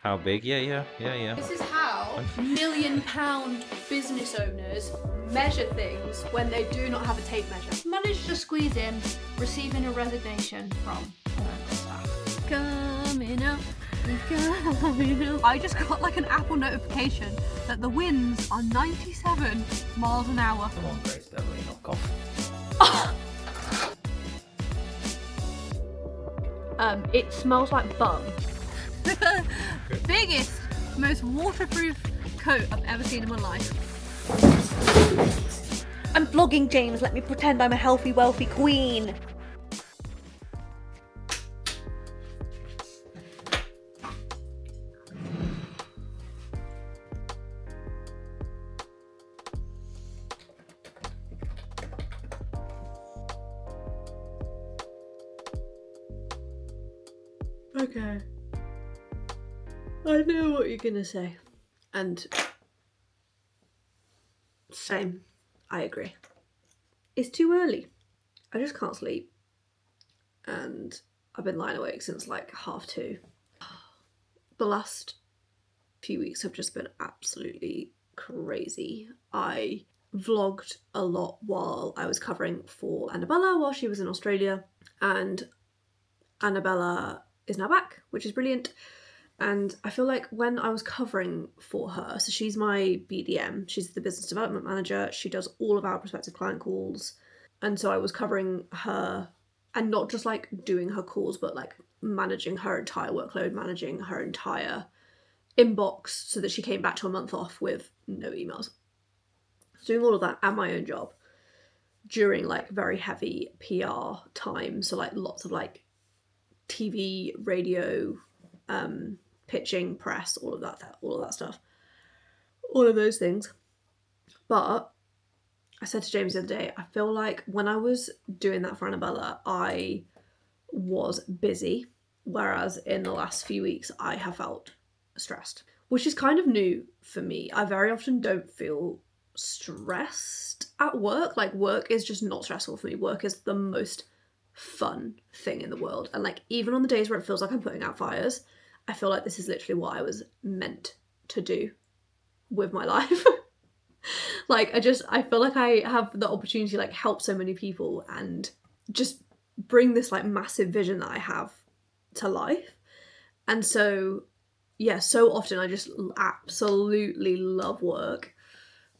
How big? Yeah. This is how £1 million business owners measure things when they do not have a tape measure. Managed to squeeze in receiving a resignation from staff. Coming up. I just got like an Apple notification that the winds are 97 miles an hour. Come on, Grace Beverly, knock off. It smells like bum. Biggest, most waterproof coat I've ever seen in my life. I'm vlogging, James. Let me pretend I'm a healthy, wealthy queen. Okay. I know what you're gonna say. And same. I agree. It's too early. I just can't sleep. And I've been lying awake since like 2:30. The last few weeks have just been absolutely crazy. I vlogged a lot while I was covering for Annabella while she was in Australia, and Annabella is now back, which is brilliant. And I feel like when I was covering for her, so she's my BDM, she's the business development manager, she does all of our prospective client calls. And so I was covering her, and not just like doing her calls, but like managing her entire workload, managing her entire inbox so that she came back to a month off with no emails. Doing all of that and my own job during like very heavy PR time. So like lots of like TV, radio, pitching, press, all of that stuff. All of those things. But I said to James the other day, I feel like when I was doing that for Annabella, I was busy, whereas in the last few weeks I have felt stressed, which is kind of new for me. I very often don't feel stressed at work. Like work is just not stressful for me. Work is the most fun thing in the world. And like even on the days where it feels like I'm putting out fires, I feel like this is literally what I was meant to do with my life. Like I feel like I have the opportunity to like help so many people and just bring this like massive vision that I have to life. And so yeah, so often I just absolutely love work.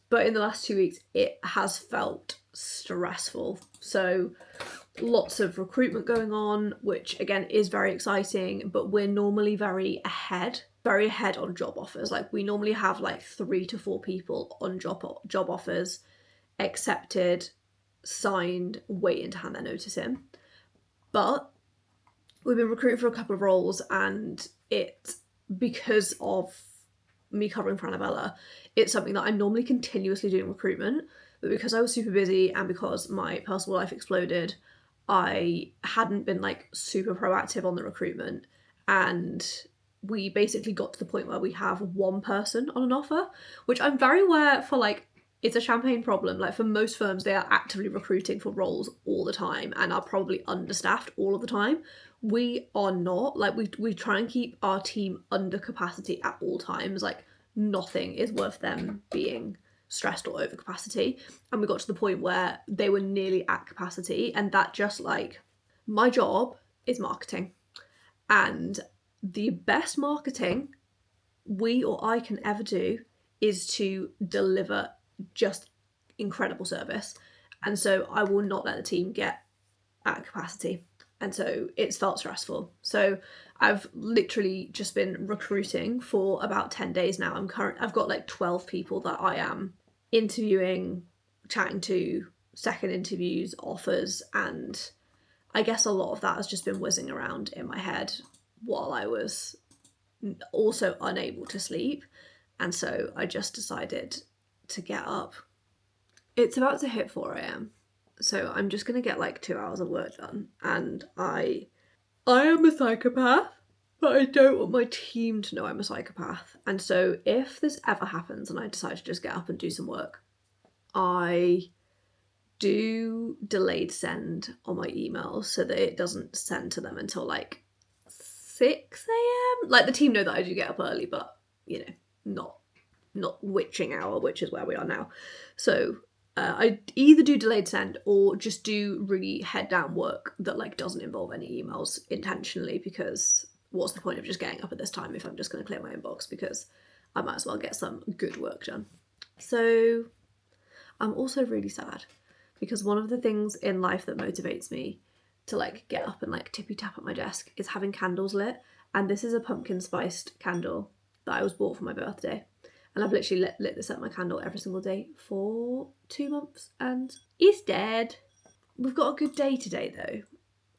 But in the last 2 weeks, it has felt stressful. So lots of recruitment going on, which again is very exciting, but we're normally very ahead on job offers. Like we normally have like 3 to 4 people on job offers accepted, signed, waiting to hand their notice in. But we've been recruiting for a couple of roles, and because of me covering for Annabella, it's something that I'm normally continuously doing recruitment, but because I was super busy and because my personal life exploded, I hadn't been like super proactive on the recruitment, and we basically got to the point where we have one person on an offer, which I'm very aware for like, it's a champagne problem. Like for most firms, they are actively recruiting for roles all the time and are probably understaffed all of the time. We are not. Like we try and keep our team under capacity at all times. Like nothing is worth them being stressed or over capacity. And we got to the point where they were nearly at capacity, and that just like, my job is marketing, and the best marketing we or I can ever do is to deliver just incredible service. And so I will not let the team get at capacity. And so it's felt stressful. So I've literally just been recruiting for about 10 days now. I've got like 12 people that I am interviewing, chatting to, second interviews, offers, and I guess a lot of that has just been whizzing around in my head while I was also unable to sleep. And so I just decided to get up. It's about to hit 4 a.m. So I'm just going to get like 2 hours of work done. And I am a psychopath, but I don't want my team to know I'm a psychopath. And so if this ever happens and I decide to just get up and do some work, I do delayed send on my emails so that it doesn't send to them until like 6 a.m. Like, the team know that I do get up early, but, you know, not witching hour, which is where we are now. So I either do delayed send or just do really head down work that like doesn't involve any emails intentionally, because what's the point of just getting up at this time if I'm just going to clear my inbox, because I might as well get some good work done. So I'm also really sad because one of the things in life that motivates me to like get up and like tippy tap at my desk is having candles lit, and this is a pumpkin spiced candle that I was bought for my birthday. And I've literally lit this up my candle every single day for 2 months and it's dead. We've got a good day today though.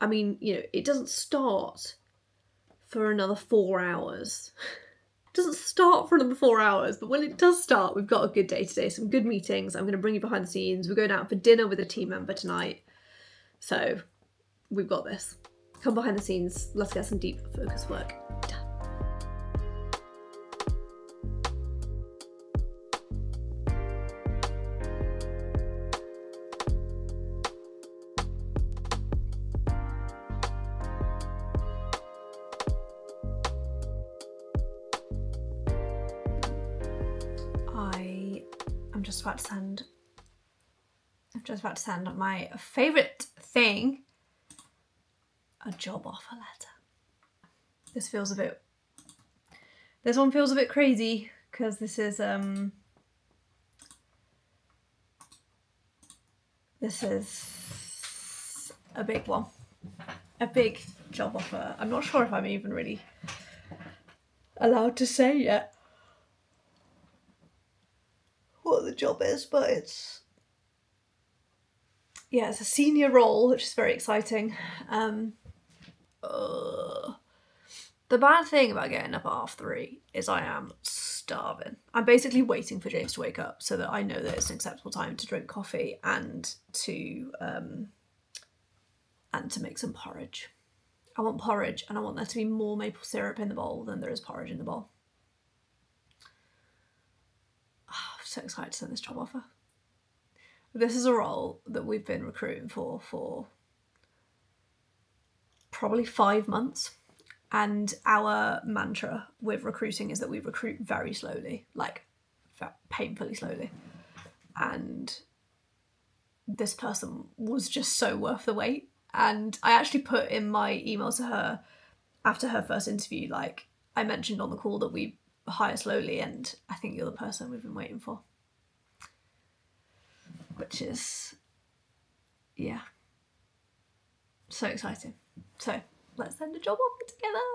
I mean, you know, it doesn't start for another 4 hours. It doesn't start for another 4 hours, but when it does start, we've got a good day today. Some good meetings. I'm going to bring you behind the scenes. We're going out for dinner with a team member tonight. So we've got this. Come behind the scenes. Let's get some deep focus work done. I'm just about to send my favourite thing, a job offer letter. This one feels a bit crazy because this is a big one, a big job offer. I'm not sure if I'm even really allowed to say yet what the job is, but it's a senior role, which is very exciting. The bad thing about getting up at 3:30 is I am starving. I'm basically waiting for James to wake up so that I know that it's an acceptable time to drink coffee and to make some porridge. I want porridge, and I want there to be more maple syrup in the bowl than there is porridge in the bowl. I'm so excited to send this job offer. This is a role that we've been recruiting for probably 5 months. And our mantra with recruiting is that we recruit very slowly, like painfully slowly. And this person was just so worth the wait. And I actually put in my email to her after her first interview, like, I mentioned on the call that we hire slowly, and I think you're the person we've been waiting for. Which is, yeah, so exciting. So let's send a job offer together.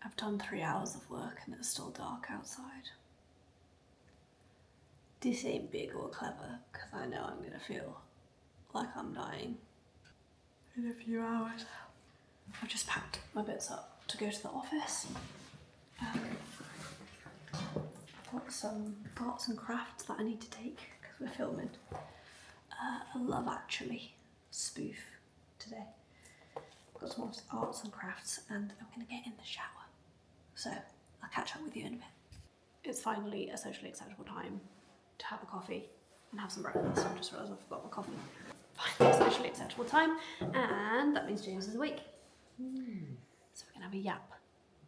I've done 3 hours of work and it's still dark outside. This ain't big or clever, because I know I'm gonna feel like I'm dying in a few hours. I've just packed my bits up to go to the office. I've got some arts and crafts that I need to take because we're filming a Love Actually spoof today. I've got some arts and crafts and I'm going to get in the shower. So I'll catch up with you in a bit. It's finally a socially acceptable time to have a coffee and have some breakfast. I just realised I forgot my coffee. Finally a socially acceptable time, and that means James is awake. So we're gonna have a yap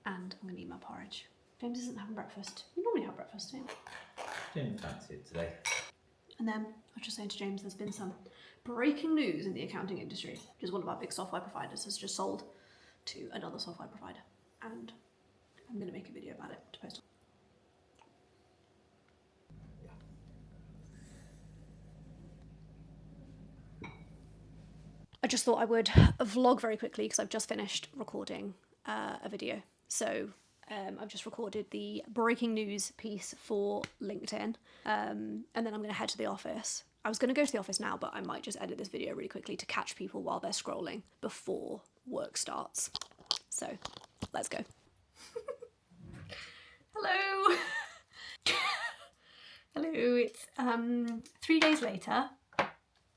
and I'm gonna eat my porridge. James isn't having breakfast. We normally have breakfast, don't we? Didn't fancy it today. And then I was just saying to James, there's been some breaking news in the accounting industry, which is one of our big software providers has just sold to another software provider, and I'm gonna make a video about it to post on. I just thought I would vlog very quickly because I've just finished recording a video. So I've just recorded the breaking news piece for LinkedIn, and then I'm going to head to the office. I was going to go to the office now, but I might just edit this video really quickly to catch people while they're scrolling before work starts. So let's go. Hello. Hello, it's 3 days later.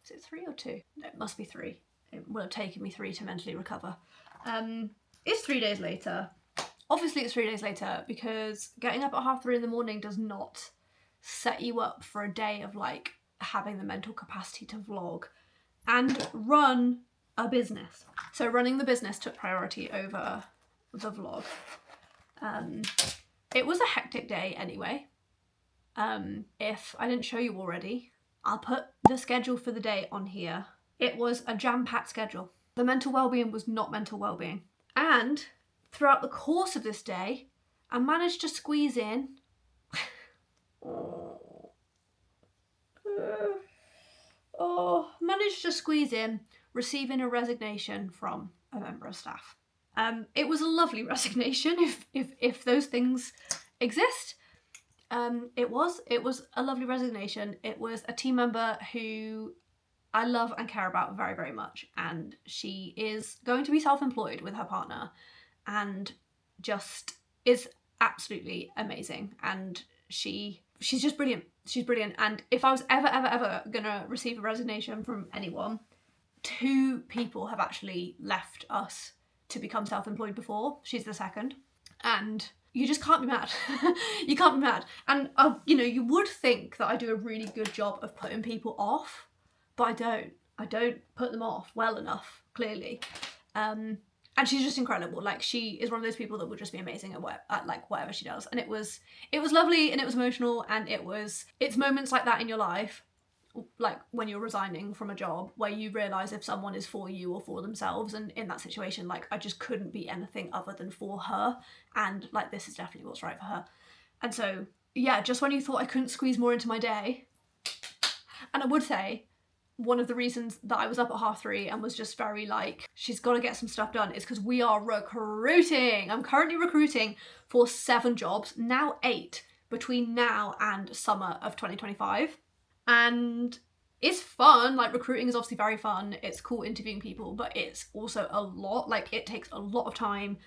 Is it 3 or 2? No, it must be 3. It will have taken me 3 to mentally recover. It's 3 days later. Obviously it's 3 days later because getting up at 3:30 in the morning does not set you up for a day of like having the mental capacity to vlog and run a business. So running the business took priority over the vlog. It was a hectic day anyway. If I didn't show you already, I'll put the schedule for the day on here. It was a jam-packed schedule. The mental well-being was not mental well-being. And throughout the course of this day, I managed to squeeze in receiving a resignation from a member of staff. It was a lovely resignation, if those things exist. It was a lovely resignation. It was a team member who I love and care about very, very much, and she is going to be self-employed with her partner and just is absolutely amazing, and she's just brilliant. She's brilliant. And if I was ever gonna receive a resignation from anyone, 2 people have actually left us to become self-employed before. She's the second, and you just can't be mad. You can't be mad. And you know, you would think that I do a really good job of putting people off, but I don't put them off well enough, clearly. And she's just incredible. Like, she is one of those people that would just be amazing at like whatever she does. And it was lovely, and it was emotional, and it's moments like that in your life, like when you're resigning from a job, where you realise if someone is for you or for themselves. And in that situation, like, I just couldn't be anything other than for her, and like, this is definitely what's right for her. And so yeah, just when you thought I couldn't squeeze more into my day. And I would say one of the reasons that I was up at 3:30 and was just very like, she's got to get some stuff done, is because we are recruiting. I'm currently recruiting for 7 jobs, now 8, between now and summer of 2025. And it's fun. Like, recruiting is obviously very fun. It's cool interviewing people, but it's also a lot. Like, it takes a lot of time.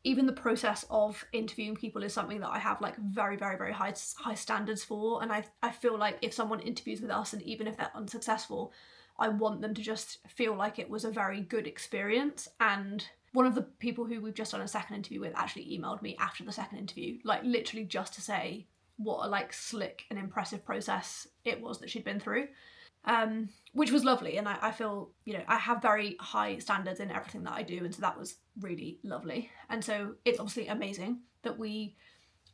Even the process of interviewing people is something that I have like very, very, very high standards for. And I feel like if someone interviews with us, and even if they're unsuccessful, I want them to just feel like it was a very good experience. And one of the people who we've just done a second interview with actually emailed me after the second interview, like literally just to say what a like slick and impressive process it was that she'd been through. Which was lovely, and I feel, you know, I have very high standards in everything that I do, and so that was really lovely. And so it's obviously amazing that we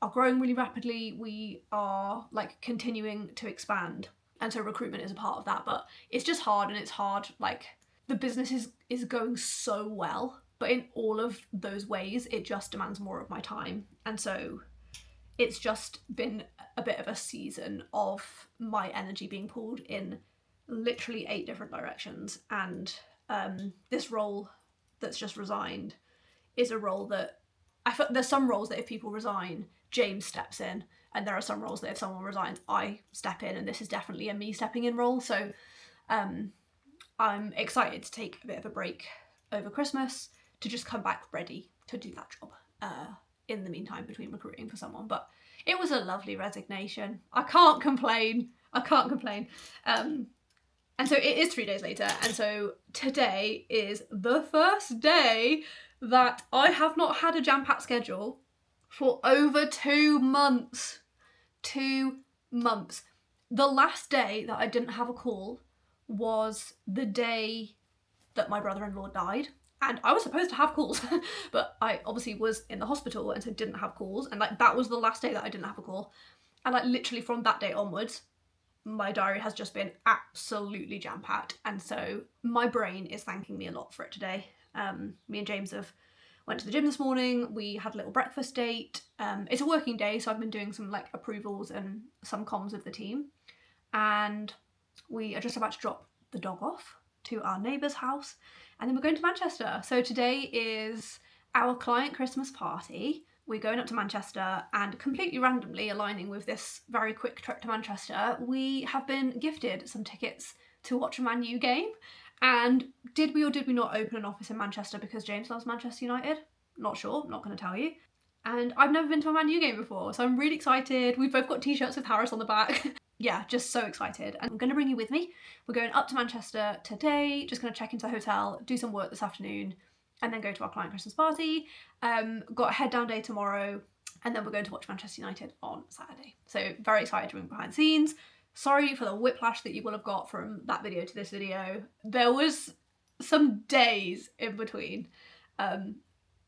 are growing really rapidly. We are like continuing to expand, and so recruitment is a part of that. But it's just hard, and it's hard, like, the business is going so well, but in all of those ways it just demands more of my time. And so it's just been a bit of a season of my energy being pulled in literally 8 different directions. And this role that's just resigned is a role that I feel there's some roles that if people resign, James steps in, and there are some roles that if someone resigns, I step in, and this is definitely a me stepping in role. So I'm excited to take a bit of a break over Christmas to just come back ready to do that job in the meantime, between recruiting for someone. But it was a lovely resignation. I can't complain. And so it is 3 days later, and so today is the first day that I have not had a jam-packed schedule for over 2 months. 2 months. The last day that I didn't have a call was the day that my brother-in-law died, and I was supposed to have calls, but I obviously was in the hospital and so didn't have calls, and like that was the last day that I didn't have a call. And like literally from that day onwards, my diary has just been absolutely jam-packed, and so my brain is thanking me a lot for it today. Me and James went to the gym this morning. We had a little breakfast date. It's a working day, so I've been doing some like approvals and some comms with the team, and we are just about to drop the dog off to our neighbour's house, and then we're going to Manchester. So today is our client Christmas party. We're going up to Manchester, and completely randomly aligning with this very quick trip to Manchester, we have been gifted some tickets to watch a Man U game. And did we or did we not open an office in Manchester because James loves Manchester United? Not sure, not going to tell you. And I've never been to a Man U game before, so I'm really excited. We've both got t-shirts with Harris on the back. Yeah, just so excited. And I'm going to bring you with me. We're going up to Manchester today, just going to check into the hotel, do some work this afternoon, and then go to our client Christmas party. Got a head down day tomorrow, and then we're going to watch Manchester United on Saturday. So very excited to bring behind the scenes, Sorry for the whiplash that you will have got from that video to this video. There was some days in between.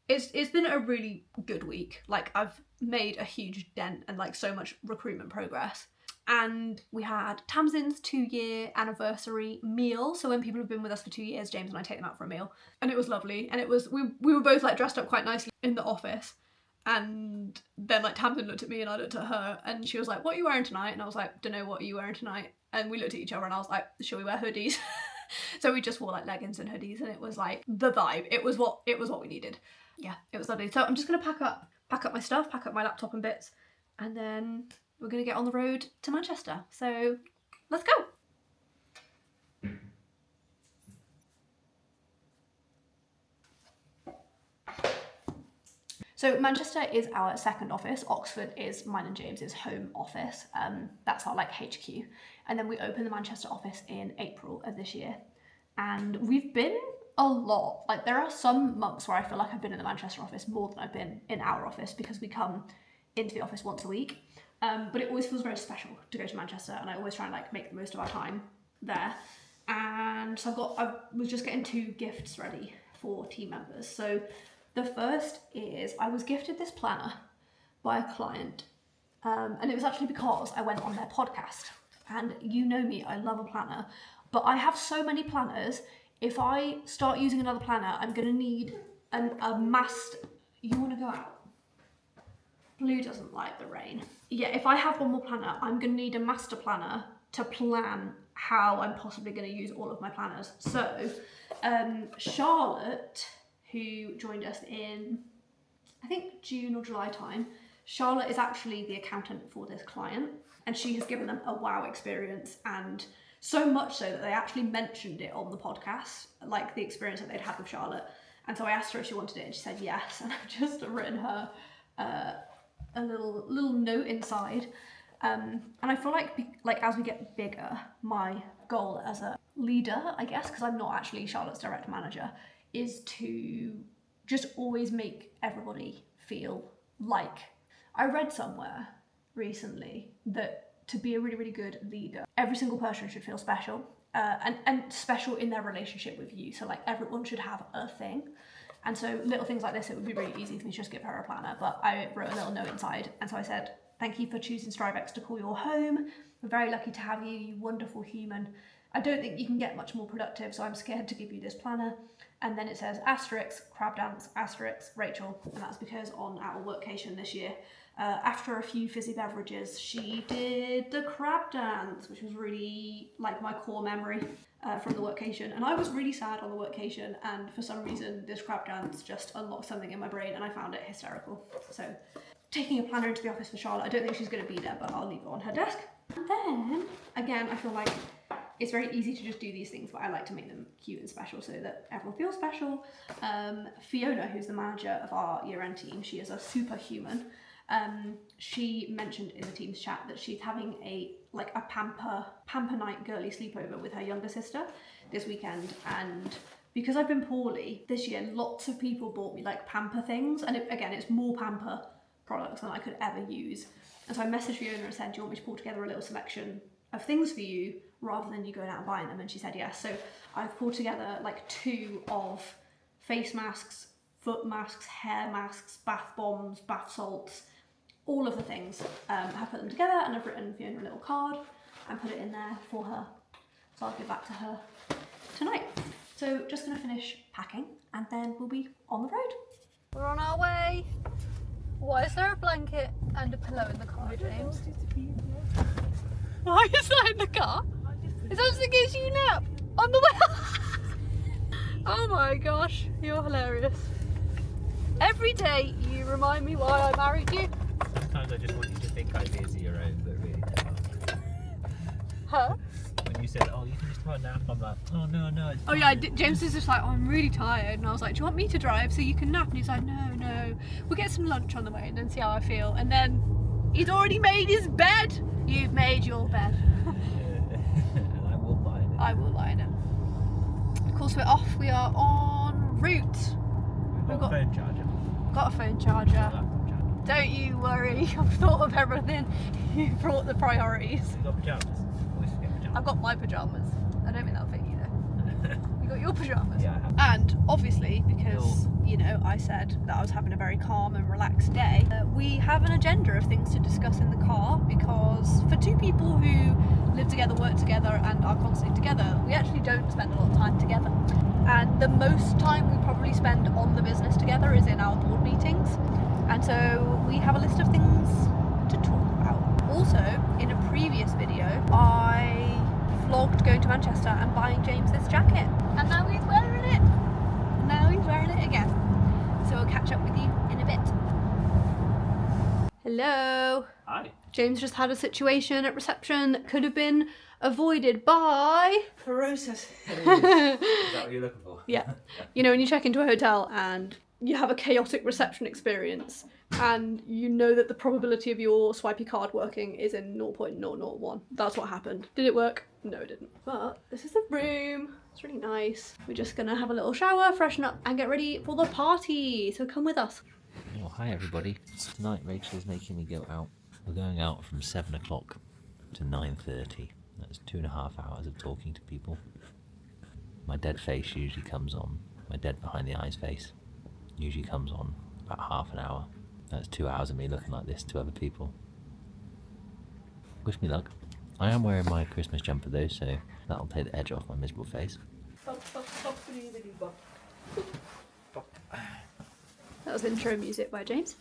It's been a really good week. Like, I've made a huge dent and like so much recruitment progress. And we had Tamsin's 2-year anniversary meal. So when people have been with us for 2 years, James and I take them out for a meal. And it was lovely. And it was, we were both like dressed up quite nicely in the office. And then like Tamsin looked at me and I looked at her and she was like, what are you wearing tonight? And I was like, don't know, what are you wearing tonight? And we looked at each other and I was like, shall we wear hoodies? So we just wore like leggings and hoodies and it was like the vibe. It was what we needed. Yeah, it was lovely. So I'm just gonna pack up my stuff, pack up my laptop and bits, and then we're gonna get on the road to Manchester. So let's go. So Manchester is our second office. Oxford is mine and James's home office. That's our like HQ. And then we opened the Manchester office in April of this year. And we've been a lot. Like, there are some months where I feel like I've been in the Manchester office more than I've been in our office because we come into the office once a week. But it always feels very special to go to Manchester, and I always try and like make the most of our time there. And so I was just getting 2 gifts ready for team members. So the first is I was gifted this planner by a client, and it was actually because I went on their podcast. And you know me, I love a planner, but I have so many planners. If I start using another planner, I'm gonna need a master. You wanna go out? Blue doesn't like the rain. Yeah, if I have one more planner, I'm gonna need a master planner to plan how I'm possibly gonna use all of my planners. So Charlotte, who joined us in, I think June or July time, Charlotte is actually the accountant for this client, and she has given them a wow experience, and so much so that they actually mentioned it on the podcast, like the experience that they'd had with Charlotte. And so I asked her if she wanted it and she said yes, and I've just written her a little note inside. And I feel like as we get bigger, my goal as a leader, I guess, because I'm not actually Charlotte's direct manager, is to just always make everybody feel like. I read somewhere recently that to be a really, really good leader, every single person should feel special, and special in their relationship with you. So like everyone should have a thing. And so little things like this, it would be really easy for me to just give her a planner, but I wrote a little note inside. And so I said, thank you for choosing Strivex to call your home. We're very lucky to have you, you wonderful human. I don't think you can get much more productive, so I'm scared to give you this planner. And then it says asterisk, crab dance, asterisk, Rachel. And that's because on our workcation this year, after a few fizzy beverages, she did the crab dance, which was really like my core memory from the workcation. And I was really sad on the workcation, and for some reason this crab dance just unlocked something in my brain and I found it hysterical. So taking a planner into the office for Charlotte, I don't think she's going to be there, but I'll leave it on her desk. And then, again, I feel like it's very easy to just do these things, but I like to make them cute and special so that everyone feels special. Fiona, who's the manager of our year-end team, she is a superhuman. She mentioned in the team's chat that she's having a pamper night girly sleepover with her younger sister this weekend, and because I've been poorly this year, lots of people bought me like pamper things, and it's more pamper products than I could ever use. And so I messaged Fiona and said, do you want me to pull together a little selection of things for you rather than you going out and buying them? And she said yes. So I've pulled together like 2 of face masks, foot masks, hair masks, bath bombs, bath salts, all of the things. I've put them together and I've written Fiona a little card and put it in there for her. So I'll give that to her tonight. So just gonna finish packing and then we'll be on the road. We're on our way. Why is there a blanket and a pillow in the car, James? Why is that in the car? Is that just in case you nap on the way? Oh my gosh, you're hilarious. Every day you remind me why I married you. Sometimes I just want you to think I'm busy around, but really not. Huh? When you said, oh, you can just have a nap, I'm like, oh no, it's Oh yeah, James is just like, oh, I'm really tired. And I was like, do you want me to drive so you can nap? And he's like, no, we'll get some lunch on the way and then see how I feel. And then he's already made his bed. You've made your bed. and I will lie in it. I will lie in it. Of course, we're off. We are en route. We've got a phone charger. Got a phone charger. Laptop charger. Don't you worry. I've thought of everything. You brought the priorities. We've got pyjamas. I've got my pyjamas. I don't think that'll fit you though. You got your pyjamas? Yeah, I have. And obviously, because, you know, I said that I was having a very calm and relaxed day, we have an agenda of things to discuss in the car, because for two people who live together, work together, and are constantly together, we actually don't spend a lot of time together. And the most time we probably spend on the business together is in our board meetings. And so we have a list of things to talk about. Also, in a previous video, I vlogged going to Manchester and buying James this jacket. And now he's wearing it. Now he's wearing it again. So I'll catch up with you in a bit. Hello. Hi. James just had a situation at reception that could have been avoided by... Process. Is that what you're looking for? Yeah. You know, when you check into a hotel and you have a chaotic reception experience and you know that the probability of your swipey card working is in 0.001. That's what happened. Did it work? No, it didn't. But this is the room. It's really nice. We're just gonna have a little shower, freshen up, and get ready for the party. So come with us. Oh, hi everybody. Tonight Rachel is making me go out. We're going out from 7 o'clock to 9:30. That's 2.5 hours of talking to people. My dead face usually comes on. My dead behind the eyes face usually comes on about half an hour. That's 2 hours of me looking like this to other people. Wish me luck. I am wearing my Christmas jumper though, so that'll take the edge off my miserable face. That was intro music by James.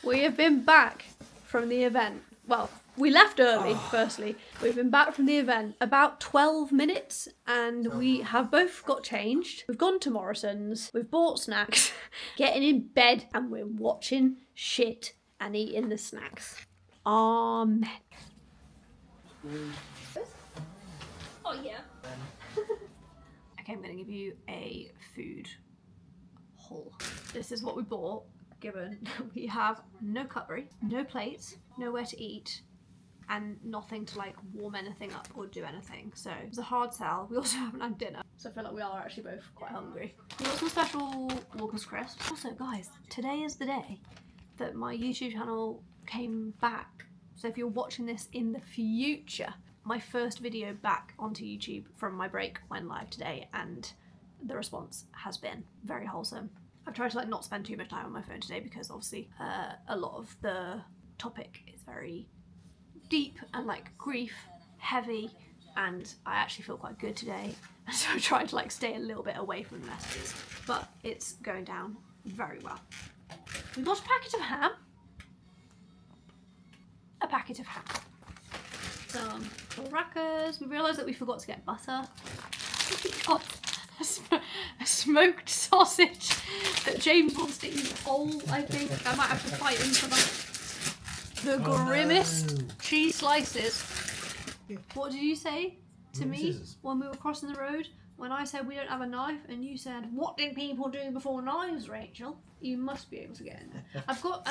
We have been back from the event. Well, we left early, firstly. We've been back from the event about 12 minutes and we have both got changed. We've gone to Morrison's, we've bought snacks, getting in bed, and we're watching shit and eating the snacks. Amen. Oh yeah. Okay, I'm gonna give you a food haul. This is what we bought, given we have no cutlery, no plates, nowhere to eat, and nothing to like warm anything up or do anything. So it was a hard sell. We also haven't had dinner, so I feel like we are actually both quite hungry. We got some special Walker's crisps. Also, guys, today is the day that my YouTube channel came back. So if you're watching this in the future, my first video back onto YouTube from my break went live today, and the response has been very wholesome. I've tried to like not spend too much time on my phone today because obviously a lot of the topic is very deep and like grief heavy, and I actually feel quite good today, and so I tried to like stay a little bit away from the messages, but it's going down very well. We got a packet of ham. A packet of ham. Some crackers. We realised that we forgot to get butter. We got a smoked sausage that James wants to eat whole, I think. I might have to fight him for that. The grimmest cheese slices. What did you say to me when we were crossing the road? When I said we don't have a knife and you said, what did people do before knives, Rachel? You must be able to get in there. I've got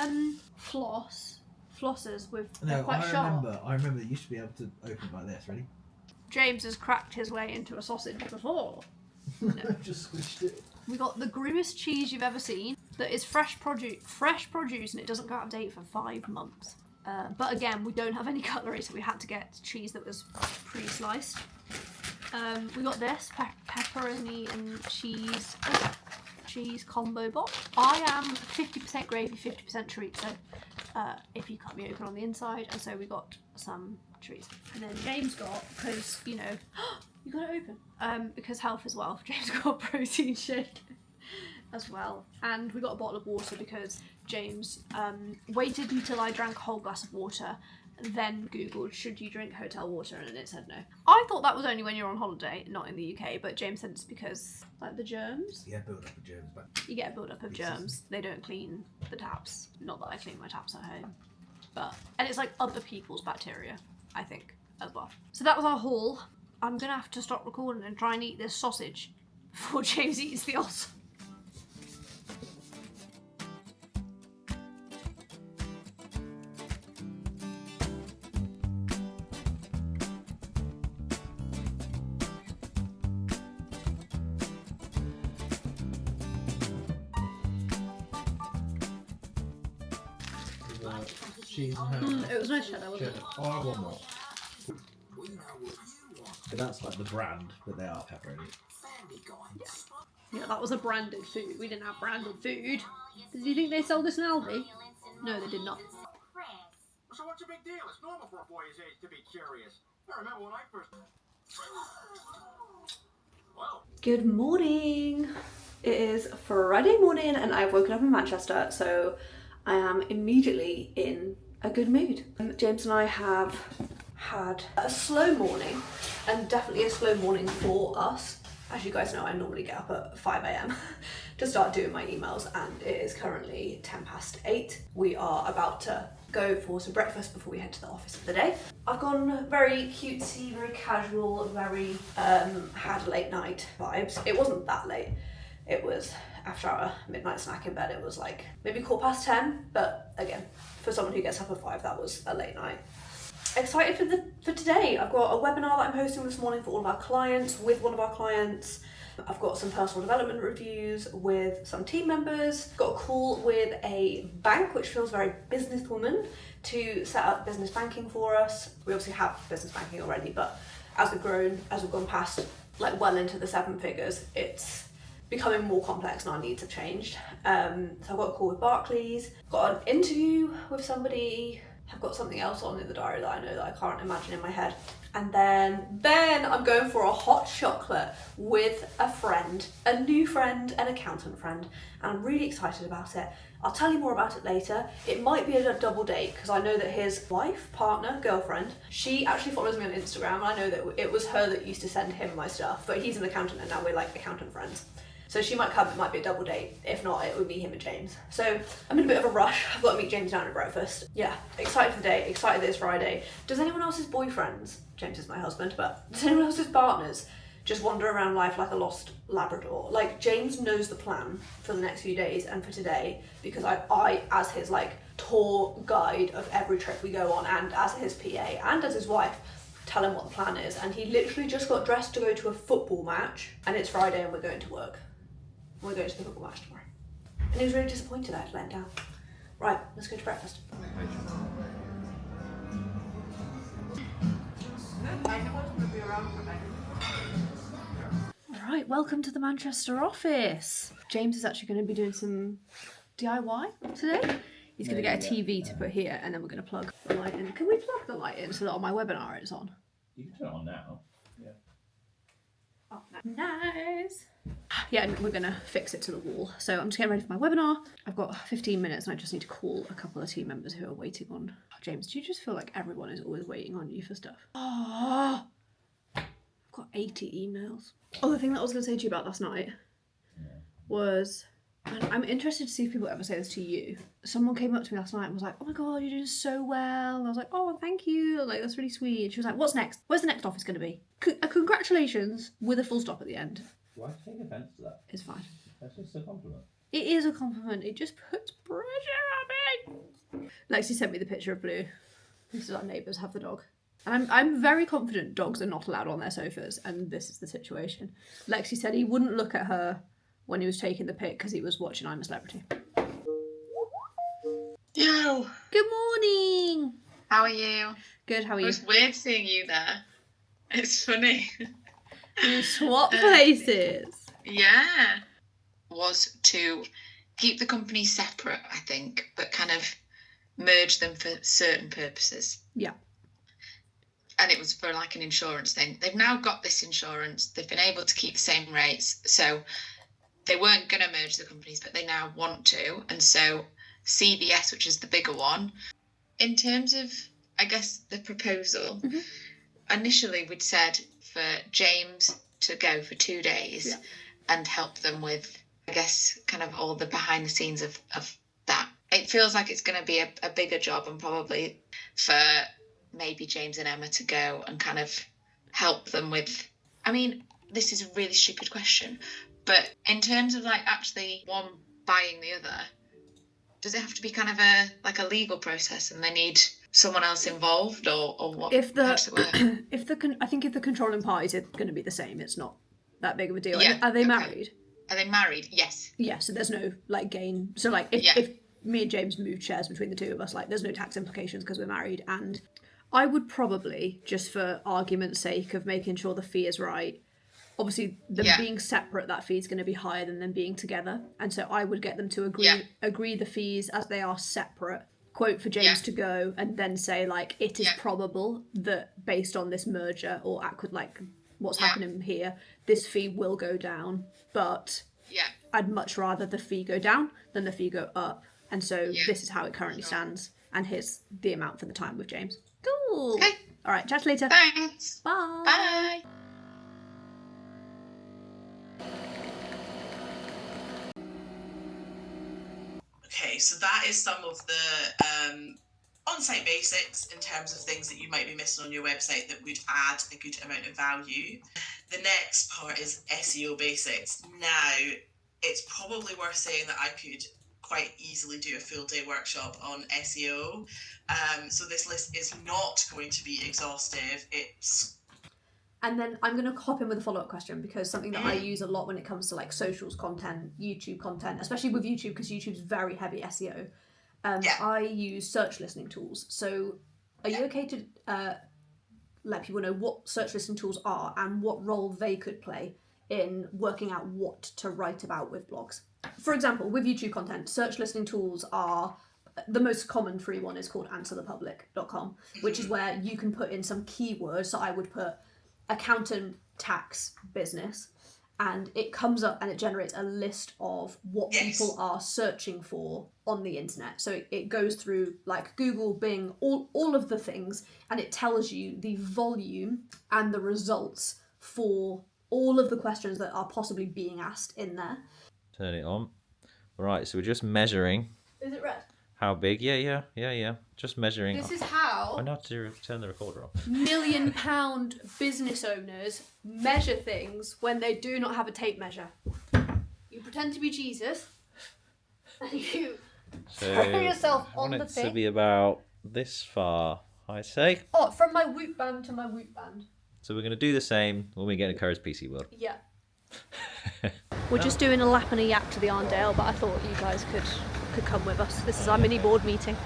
flossers with they're quite sharp. I remember they used to be able to open like this, ready? James has cracked his way into a sausage before. No. Just squished it. We got the grimmest cheese you've ever seen that is fresh produce and it doesn't go out of date for 5 months. But again, we don't have any cutlery, so we had to get cheese that was pre-sliced. We got this pepperoni and cheese combo box. I am 50% gravy, 50% chorizo. If you cut me open on the inside, and so we got some chorizo. And then James got, because you know, you got it open. Because health as well. James got a protein shake as well, and we got a bottle of water because James waited until I drank a whole glass of water, then googled should you drink hotel water, and it said no. I thought that was only when you're on holiday, not in the UK, but James said it's because like the germs. Yeah, build up of germs, but You get a build up of germs. They don't clean the taps. Not that I clean my taps at home, and it's like other people's bacteria, I think, as well. So that was our haul. I'm gonna have to stop recording and try and eat this sausage before James eats the os. cheese and ham. It was nice cheddar, wasn't it? Oh, I want more. But that's like the brand, but they are pepperoni. Yeah, that was a branded food. We didn't have branded food. Did you think they sold this in Aldi? No, they did not. So what's the big deal? It's normal for a boy his age to be curious. I remember when I first... Well, Good morning. It is Friday morning and I've woken up in Manchester, so I am immediately in a good mood. James and I have had a slow morning, and definitely a slow morning for us. As you guys know, I normally get up at 5 a.m. to start doing my emails, and it is currently 8:10. We are about to go for some breakfast before we head to the office for the day. I've gone very cutesy, very casual, very had a late night vibes. It wasn't that late. It was after our midnight snack in bed. It was like maybe 10:15, but again, for someone who gets up at 5, that was a late night. Excited for today. I've got a webinar that I'm hosting this morning for all of our clients, with one of our clients. I've got some personal development reviews with some team members. Got a call with a bank, which feels very businesswoman, to set up business banking for us. We obviously have business banking already, but as we've grown, as we've gone past like well into the 7 figures, it's becoming more complex and our needs have changed. So I've got a call with Barclays, got an interview with somebody. I've got something else on in the diary that I know that I can't imagine in my head. And then I'm going for a hot chocolate with a friend, a new friend, an accountant friend, and I'm really excited about it. I'll tell you more about it later. It might be a double date because I know that his wife, partner, girlfriend, she actually follows me on Instagram, and I know that it was her that used to send him my stuff, but he's an accountant and now we're like accountant friends. So she might come, it might be a double date. If not, it would be him and James. So I'm in a bit of a rush. I've got to meet James down at breakfast. Yeah, excited for the day, excited that it's Friday. Does anyone else's boyfriends, James is my husband, but does anyone else's partners just wander around life like a lost Labrador? Like, James knows the plan for the next few days and for today, because I as his like tour guide of every trip we go on, and as his PA and as his wife, tell him what the plan is. And he literally just got dressed to go to a football match, and it's Friday and we're going to work. We're going to the football match tomorrow. And he was really disappointed I had to let him down. Right, let's go to breakfast. Alright, welcome to the Manchester office. James is actually going to be doing some DIY today. He's going to get a TV to put here, and then we're going to plug the light in. Can we plug the light in so that on my webinar it's on? You can turn it on now. Yeah. Oh, nice. Yeah, and we're gonna fix it to the wall. So I'm just getting ready for my webinar. I've got 15 minutes and I just need to call a couple of team members who are waiting on. Oh, James, do you just feel like everyone is always waiting on you for stuff? Oh, I've got 80 emails. Oh, the thing that I was gonna say to you about last night was, and I'm interested to see if people ever say this to you. Someone came up to me last night and was like, oh my God, you're doing so well. And I was like, oh, thank you. Like, that's really sweet. And she was like, what's next? Where's the next office going to be? Congratulations with a full stop at the end. Why take offence to that? It's fine. That's just a compliment. It is a compliment. It just puts pressure on me. Lexi sent me the picture of Blue. This is our neighbours have the dog. And I'm very confident dogs are not allowed on their sofas, and this is the situation. Lexi said he wouldn't look at her when he was taking the pic because he was watching I'm a Celebrity. Yo, Good morning. how are you? Good, how are It you? was weird seeing you there. It's funny. You swap places. Yeah. Was to keep the companies separate, I think, but kind of merge them for certain purposes. Yeah. And it was for like an insurance thing. They've now got this insurance. They've been able to keep the same rates. So they weren't going to merge the companies, but they now want to. And so CVS, which is the bigger one, in terms of, I guess, the proposal, initially we'd said for James to go for 2 days and help them with, I guess, kind of all the behind the scenes of that. It feels like it's going to be a bigger job, and probably for maybe James and Emma to go and kind of help them with, I mean, this is a really stupid question, but in terms of like actually one buying the other, does it have to be kind of a legal process and they need someone else involved, or what? If how does it work? I think if the controlling parties are going to be the same, it's not that big of a deal. Yeah, Are they okay. married? Are they married? Yes. Yeah, so there's no like gain. So like if me and James moved shares between the two of us, like there's no tax implications because we're married, and I would probably, just for argument's sake of making sure the fee is right, obviously them being separate, that fee is going to be higher than them being together, and so I would get them to agree the fees as they are separate, quote for James to go, and then say like it is probable that based on this merger or like what's happening here, this fee will go down, but I'd much rather the fee go down than the fee go up, and so this is how it currently stands, and here's the amount for the time with James. Cool. Okay. All right, chat later. Thanks. Bye. Bye. Okay, so that is some of the on-site basics in terms of things that you might be missing on your website that would add a good amount of value. The next part is SEO basics. Now, it's probably worth saying that I could quite easily do a full day workshop on SEO. So this list is not going to be exhaustive. And then I'm going to hop in with a follow-up question, because something that I use a lot when it comes to like socials content, YouTube content, especially with YouTube, because YouTube's very heavy SEO. I use search listening tools. So are you okay to let people know what search listening tools are and what role they could play in working out what to write about with blogs? For example, with YouTube content, search listening tools are, the most common free one is called answerthepublic.com, which is where you can put in some keywords. So I would put accountant, tax, business, and it comes up and it generates a list of what people are searching for on the internet. So it goes through like Google, Bing, all of the things, and it tells you the volume and the results for all of the questions that are possibly being asked in there. Turn it on. Right, so we're just measuring. Is it red? How big? Yeah. Just measuring. This is how I know how to turn the recorder off. £1 million business owners measure things when they do not have a tape measure. You pretend to be Jesus, and you throw yourself I on want the it thing. to be about this far, I say. Oh, from my whoop band to my whoop band. So we're going to do the same when we get to Cora's PC World. Yeah. We're just doing a lap and a yak to the Arndale, but I thought you guys could come with us. This is our mini board meeting.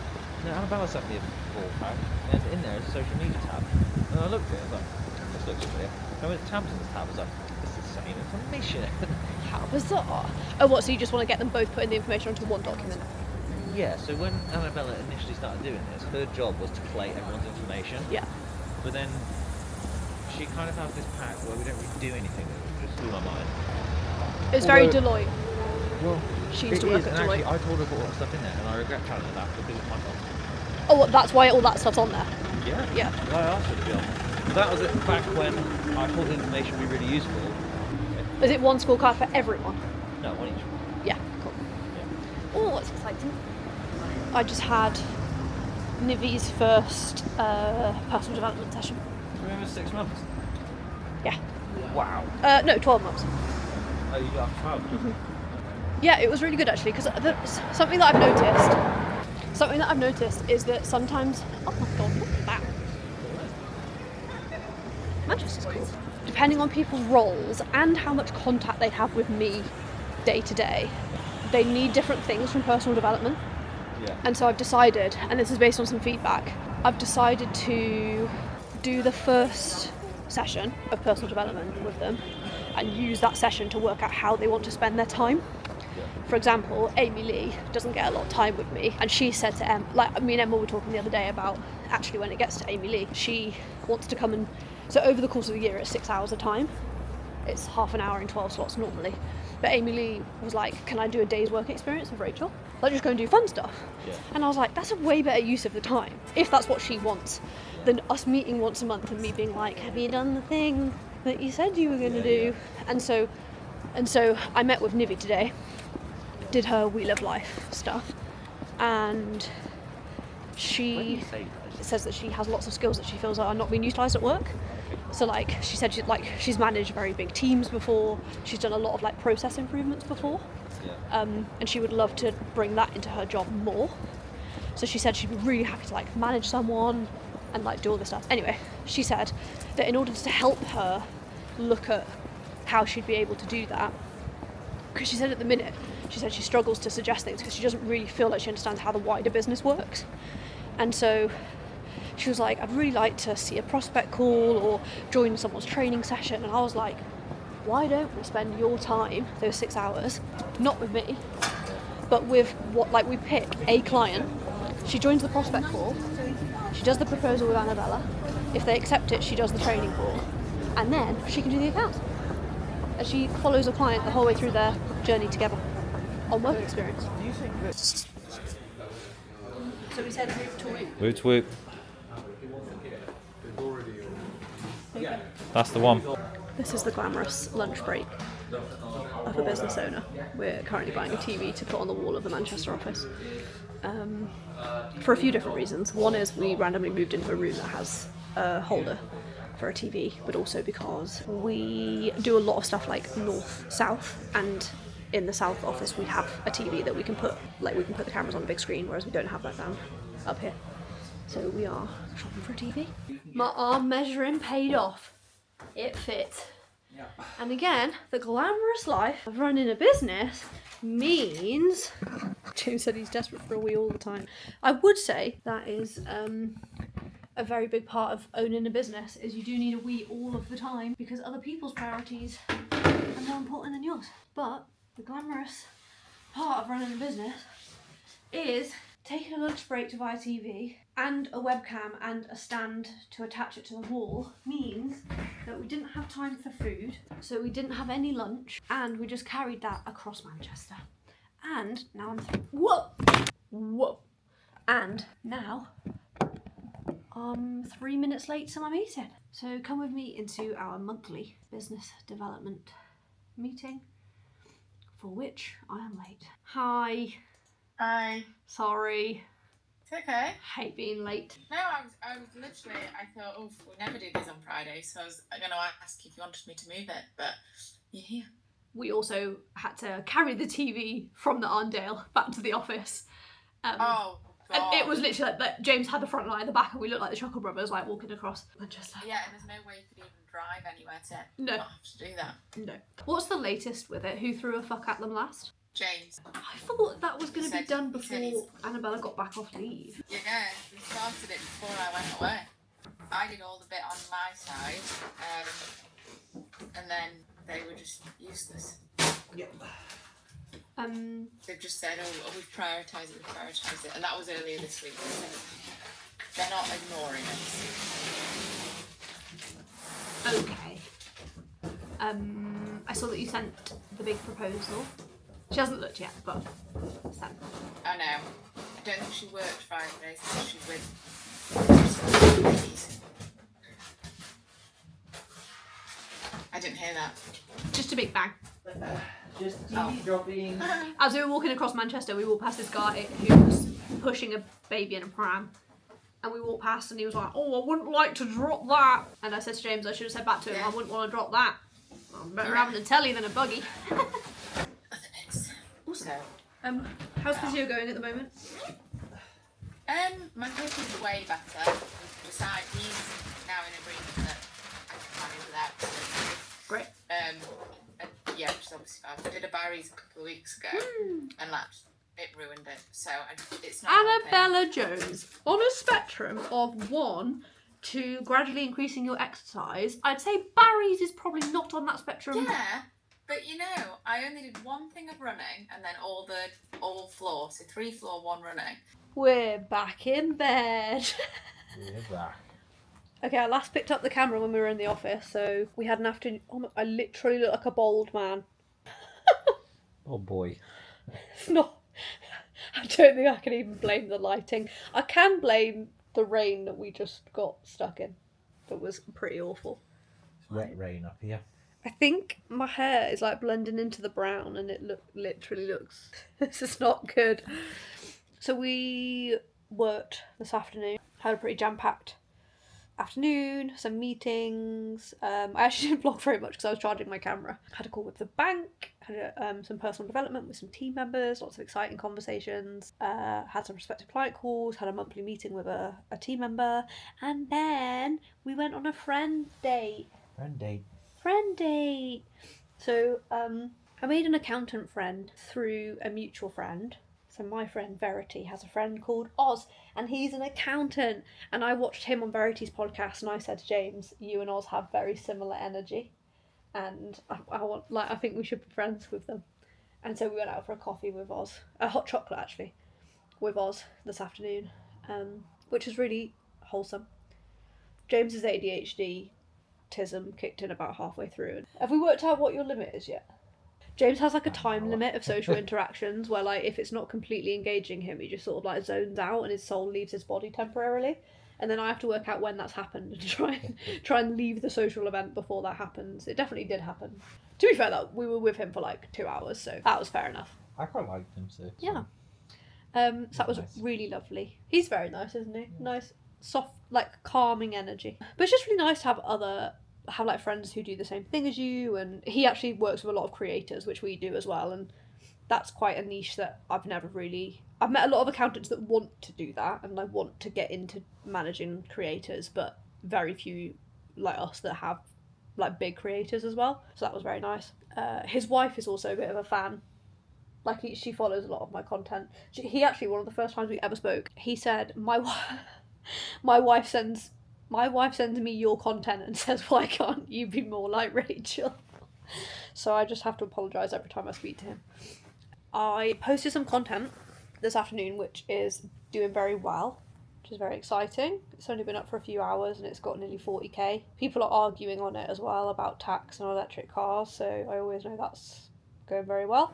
No, Annabella sent me a ball pack. And in there is a social media tab. And I looked at it, I was like, this looks familiar. And with Tamsin's tab, I was like, it's the same information. How bizarre. Oh, what, so you just want to get them both putting the information onto one document? Yeah, so when Annabella initially started doing this, her job was to collate everyone's information. Yeah. But then she kind of has this pack where we don't really do anything with it, which just blew my mind. It's very Deloitte. Well, She used to work at actually, Deloitte. I told her to put all that stuff in there, and I regret telling her that because it's my fault. Oh, what, that's why all that stuff's on there? Yeah. Yeah. Well, I asked her to be on. But that was it back when I thought the information would be really useful. Is it one scorecard for everyone? No, one each. Yeah, cool. Yeah. Oh, that's exciting. I just had Nivi's first personal development session. Remember 6 months? Yeah. Wow. No, 12 months. Oh, you got 12? Yeah, it was really good actually, because something that I've noticed is that sometimes, oh my god, look at that. Manchester's cool. Depending on people's roles and how much contact they have with me day to day, they need different things from personal development. Yeah. And so I've decided, and this is based on some feedback, I've decided to do the first session of personal development with them and use that session to work out how they want to spend their time. For example, Amy Lee doesn't get a lot of time with me, and she said to Em, like me and Emma were talking the other day about actually when it gets to Amy Lee, she wants to come and, so over the course of the year it's 6 hours a time. It's half an hour in 12 slots normally. But Amy Lee was like, can I do a day's work experience with Rachel? Like just go and do fun stuff. Yeah. And I was like, that's a way better use of the time, if that's what she wants, than us meeting once a month and me being like, have you done the thing that you said you were going to do? Yeah. And so I met with Nivi today, did her Wheel of Life stuff, and she says that she has lots of skills that she feels are not being utilised at work. So like she said, she's managed very big teams before, she's done a lot of like process improvements before, and she would love to bring that into her job more. So she said she'd be really happy to like manage someone and like do all this stuff. Anyway, she said that in order to help her look at how she'd be able to do that, because she said at the minute, she said she struggles to suggest things because she doesn't really feel like she understands how the wider business works. And so She was like, I'd really like to see a prospect call or join someone's training session. And I was like, why don't we spend your time, those 6 hours, not with me, but with what, like, we pick a client, she joins the prospect call, she does the proposal with Annabella, if they accept it, she does the training call, and then she can do the accounts. And she follows a client the whole way through their journey together on work experience. So we said route to route. Woot woot. That's the one. This is the glamorous lunch break of a business owner. We're currently buying a TV to put on the wall of the Manchester office. For a few different reasons. One is we randomly moved into a room that has a holder for a TV, but also because we do a lot of stuff like north, south, and in the south office we have a TV that we can put the cameras on a big screen, whereas we don't have that down up here. So we are shopping for a TV. My arm measuring paid off. It fit. And again, the glamorous life of running a business means... James said he's desperate for a wee all the time. I would say that is a very big part of owning a business, is you do need a wee all of the time because other people's priorities are more important than yours. But the glamorous part of running a business is taking a lunch break to buy a TV and a webcam and a stand to attach it to the wall means that we didn't have time for food, so we didn't have any lunch, and we just carried that across Manchester. And now whoa! And now I'm 3 minutes late to my meeting. So come with me into our monthly business development meeting, for which I am late. Hi. Hi. Sorry. It's okay. Hate being late. No, I was literally, I thought, oh, we never do this on Friday, so I was going to ask if you wanted me to move it, but you're here. We also had to carry the TV from the Arndale back to the office. Oh, God. And it was literally like James had the front line at the back, and we looked like the Chuckle Brothers, like walking across Manchester. Yeah, and there's no way you could even drive anywhere to No. not have to do that. No. What's the latest with it? Who threw a fuck at them last? James. I thought that was going to be done he said before Annabella got back off leave. Yeah, we started it before I went away. I did all the bit on my side, and then they were just useless. Yep. They've just said, oh, we've prioritised it, and that was earlier this week. So they're not ignoring us. Okay. I saw that you sent the big proposal. She hasn't looked yet, but sent. I know. I don't think she worked Friday, so she's with. I didn't hear that. Just a big bang. Just TV dropping. As we were walking across Manchester, we walked past this guy who was pushing a baby in a pram. And we walked past and he was like, oh, I wouldn't like to drop that. And I said to James, I should have said back to him, I wouldn't want to drop that. I'm better having a telly than a buggy. Also, how's physio going at the moment? my hip is way better. Besides, he's now in agreement that I can manage without surgery. Great. Yeah, which is obviously fine. I did a Barry's a couple of weeks ago, and it ruined it. So it's not. Annabella Jones, on a spectrum of 1 to gradually increasing your exercise, I'd say Barry's is probably not on that spectrum. Yeah, but I only did one thing of running, and then all floor, so 3 floor, 1 running. We're back in bed. We're back. Okay, I last picked up the camera when we were in the office, so we had an afternoon. Oh, I literally look like a bald man. Oh boy. It's not. I don't think I can even blame the lighting. I can blame the rain that we just got stuck in. That was pretty awful. It's wet rain up here. I think my hair is like blending into the brown, and it literally looks. This is not good. So we worked this afternoon. Had a pretty jam-packed afternoon, some meetings. I actually didn't vlog very much because I was charging my camera. Had a call with the bank, had some personal development with some team members, lots of exciting conversations, had some prospective client calls, had a monthly meeting with a team member, and then we went on a friend date. Friend date! So I made an accountant friend through a mutual friend. So my friend Verity has a friend called Oz, and he's an accountant. And I watched him on Verity's podcast, and I said to James, "You and Oz have very similar energy, and I think we should be friends with them." And so we went out for a coffee with Oz, a hot chocolate actually, with Oz this afternoon, which was really wholesome. James's ADHD-tism kicked in about halfway through. Have we worked out what your limit is yet? James has like a time limit of social interactions where, like, if it's not completely engaging him, he just sort of like zones out and his soul leaves his body temporarily. And then I have to work out when that's happened and try and leave the social event before that happens. It definitely did happen. To be fair, though, we were with him for like 2 hours, so that was fair enough. I quite liked him, so. Yeah. So that was nice. really lovely. He's very nice, isn't he? Nice, soft, like calming energy. But it's just really nice to have like friends who do the same thing as you. And he actually works with a lot of creators, which we do as well. And that's quite a niche that I've met a lot of accountants that want to do that and like want to get into managing creators, but very few like us that have like big creators as well. So that was very nice. His wife is also a bit of a fan. Like she follows a lot of my content. He actually, one of the first times we ever spoke, he said, my wife sends me your content and says, "Why can't you be more like Rachel?" So I just have to apologise every time I speak to him. I posted some content this afternoon which is doing very well, which is very exciting. It's only been up for a few hours and it's got nearly 40k. People are arguing on it as well about tax and electric cars, so I always know that's going very well.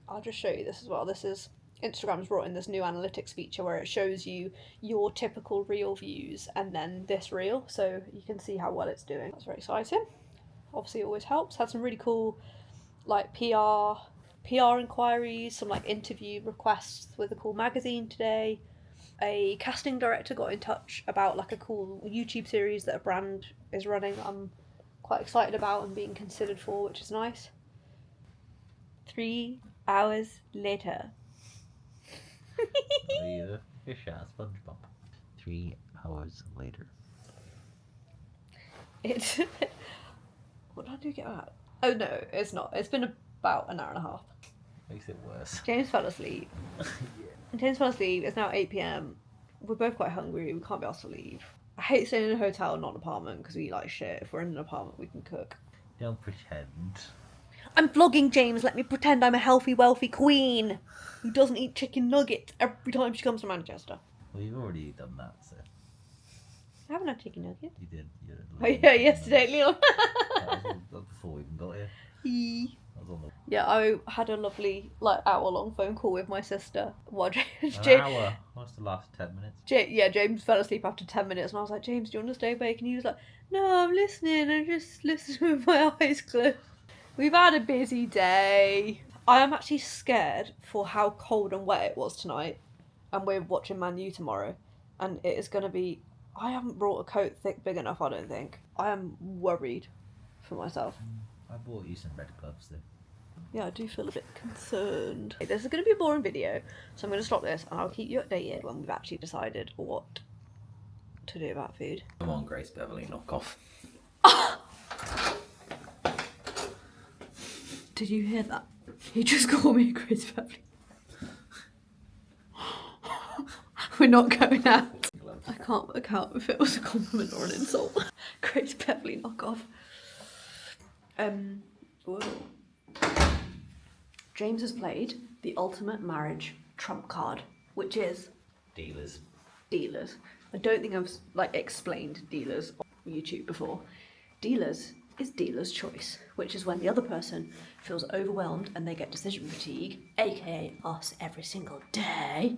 I'll just show you this as well. Instagram's brought in this new analytics feature where it shows you your typical reel views and then this reel, so you can see how well it's doing. That's very exciting. Obviously it always helps. Had some really cool like PR inquiries, some like interview requests with a cool magazine today. A casting director got in touch about like a cool YouTube series that a brand is running that I'm quite excited about and being considered for, which is nice. 3 hours later. The fish out of SpongeBob. 3 hours later. It's what time do you get out? Oh no, it's not. It's been about an hour and a half. Makes it worse. James fell asleep. James fell asleep. It's now 8 p.m. We're both quite hungry. We can't be asked to leave. I hate staying in a hotel, not an apartment, because we eat like shit. If we're in an apartment, we can cook. Don't pretend. I'm vlogging, James. Let me pretend I'm a healthy, wealthy queen who doesn't eat chicken nuggets every time she comes to Manchester. Well, you've already done that, so. I haven't had chicken nuggets. You did. Oh yeah, yesterday, Leon. That was before we even got here. That was on the... Yeah, I had a lovely like hour-long phone call with my sister. What? An hour. What's the last 10 minutes? James fell asleep after 10 minutes, and I was like, "James, do you want to stay awake?" And he was like, "No, I'm listening. I'm just listening with my eyes closed." We've had a busy day. I am actually scared for how cold and wet it was tonight, and we're watching Man U tomorrow, and it is going to be... I haven't brought a coat big enough, I don't think. I am worried for myself. I bought you some red gloves, though. Yeah, I do feel a bit concerned. This is going to be a boring video, so I'm going to stop this, and I'll keep you updated when we've actually decided what to do about food. Come on, Grace Beverly, knock off. Did you hear that? He just called me Grace Beverly. We're not going out. I can't work out if it was a compliment or an insult. Grace Beverly, knock off. Whoa. James has played the ultimate marriage trump card, which is Dealers. dealers. I don't think I've like explained dealers on YouTube before. Dealers is dealer's choice, which is when the other person feels overwhelmed and they get decision fatigue, aka us every single day.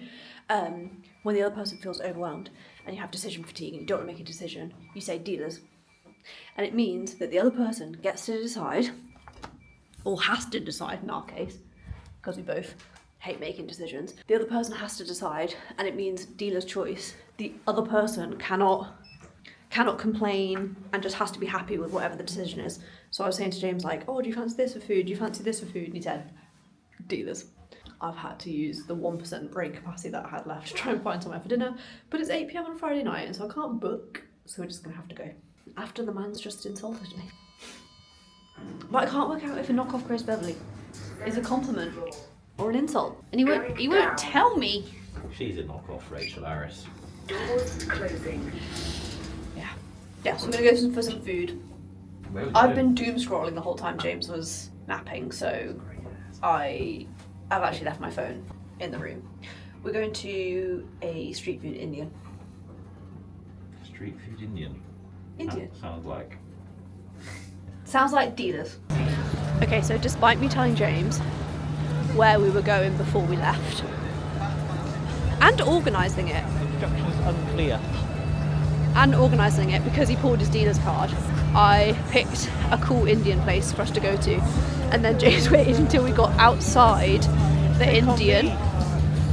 When the other person feels overwhelmed and you have decision fatigue and you don't want to make a decision, you say dealers. And it means that the other person gets to decide, or has to decide in our case, because we both hate making decisions. The other person has to decide, and it means dealer's choice. The other person cannot complain and just has to be happy with whatever the decision is. So I was saying to James, like, "Oh, do you fancy this for food? Do you fancy this for food?" And he said, "Dealers." I've had to use the 1% brain capacity that I had left to try and find somewhere for dinner, but it's 8 p.m. on Friday night, and so I can't book, so we're just gonna have to go. After the man's just insulted me. But I can't work out if a knockoff Grace Beverly is a compliment or an insult. And he won't tell me. She's a knockoff Rachel Harris. Doors closing. Yeah, so I'm gonna go for some food. Where was I've been doom scrolling the whole time James was napping, so I've actually left my phone in the room. We're going to a street food Indian. Street food Indian. Indian. Sounds like. dealers. Okay, so despite me telling James where we were going before we left, and organising it, Instructions unclear. and organising it because he pulled his dealer's card, I picked a cool Indian place for us to go to, and then James waited until we got outside the Indian.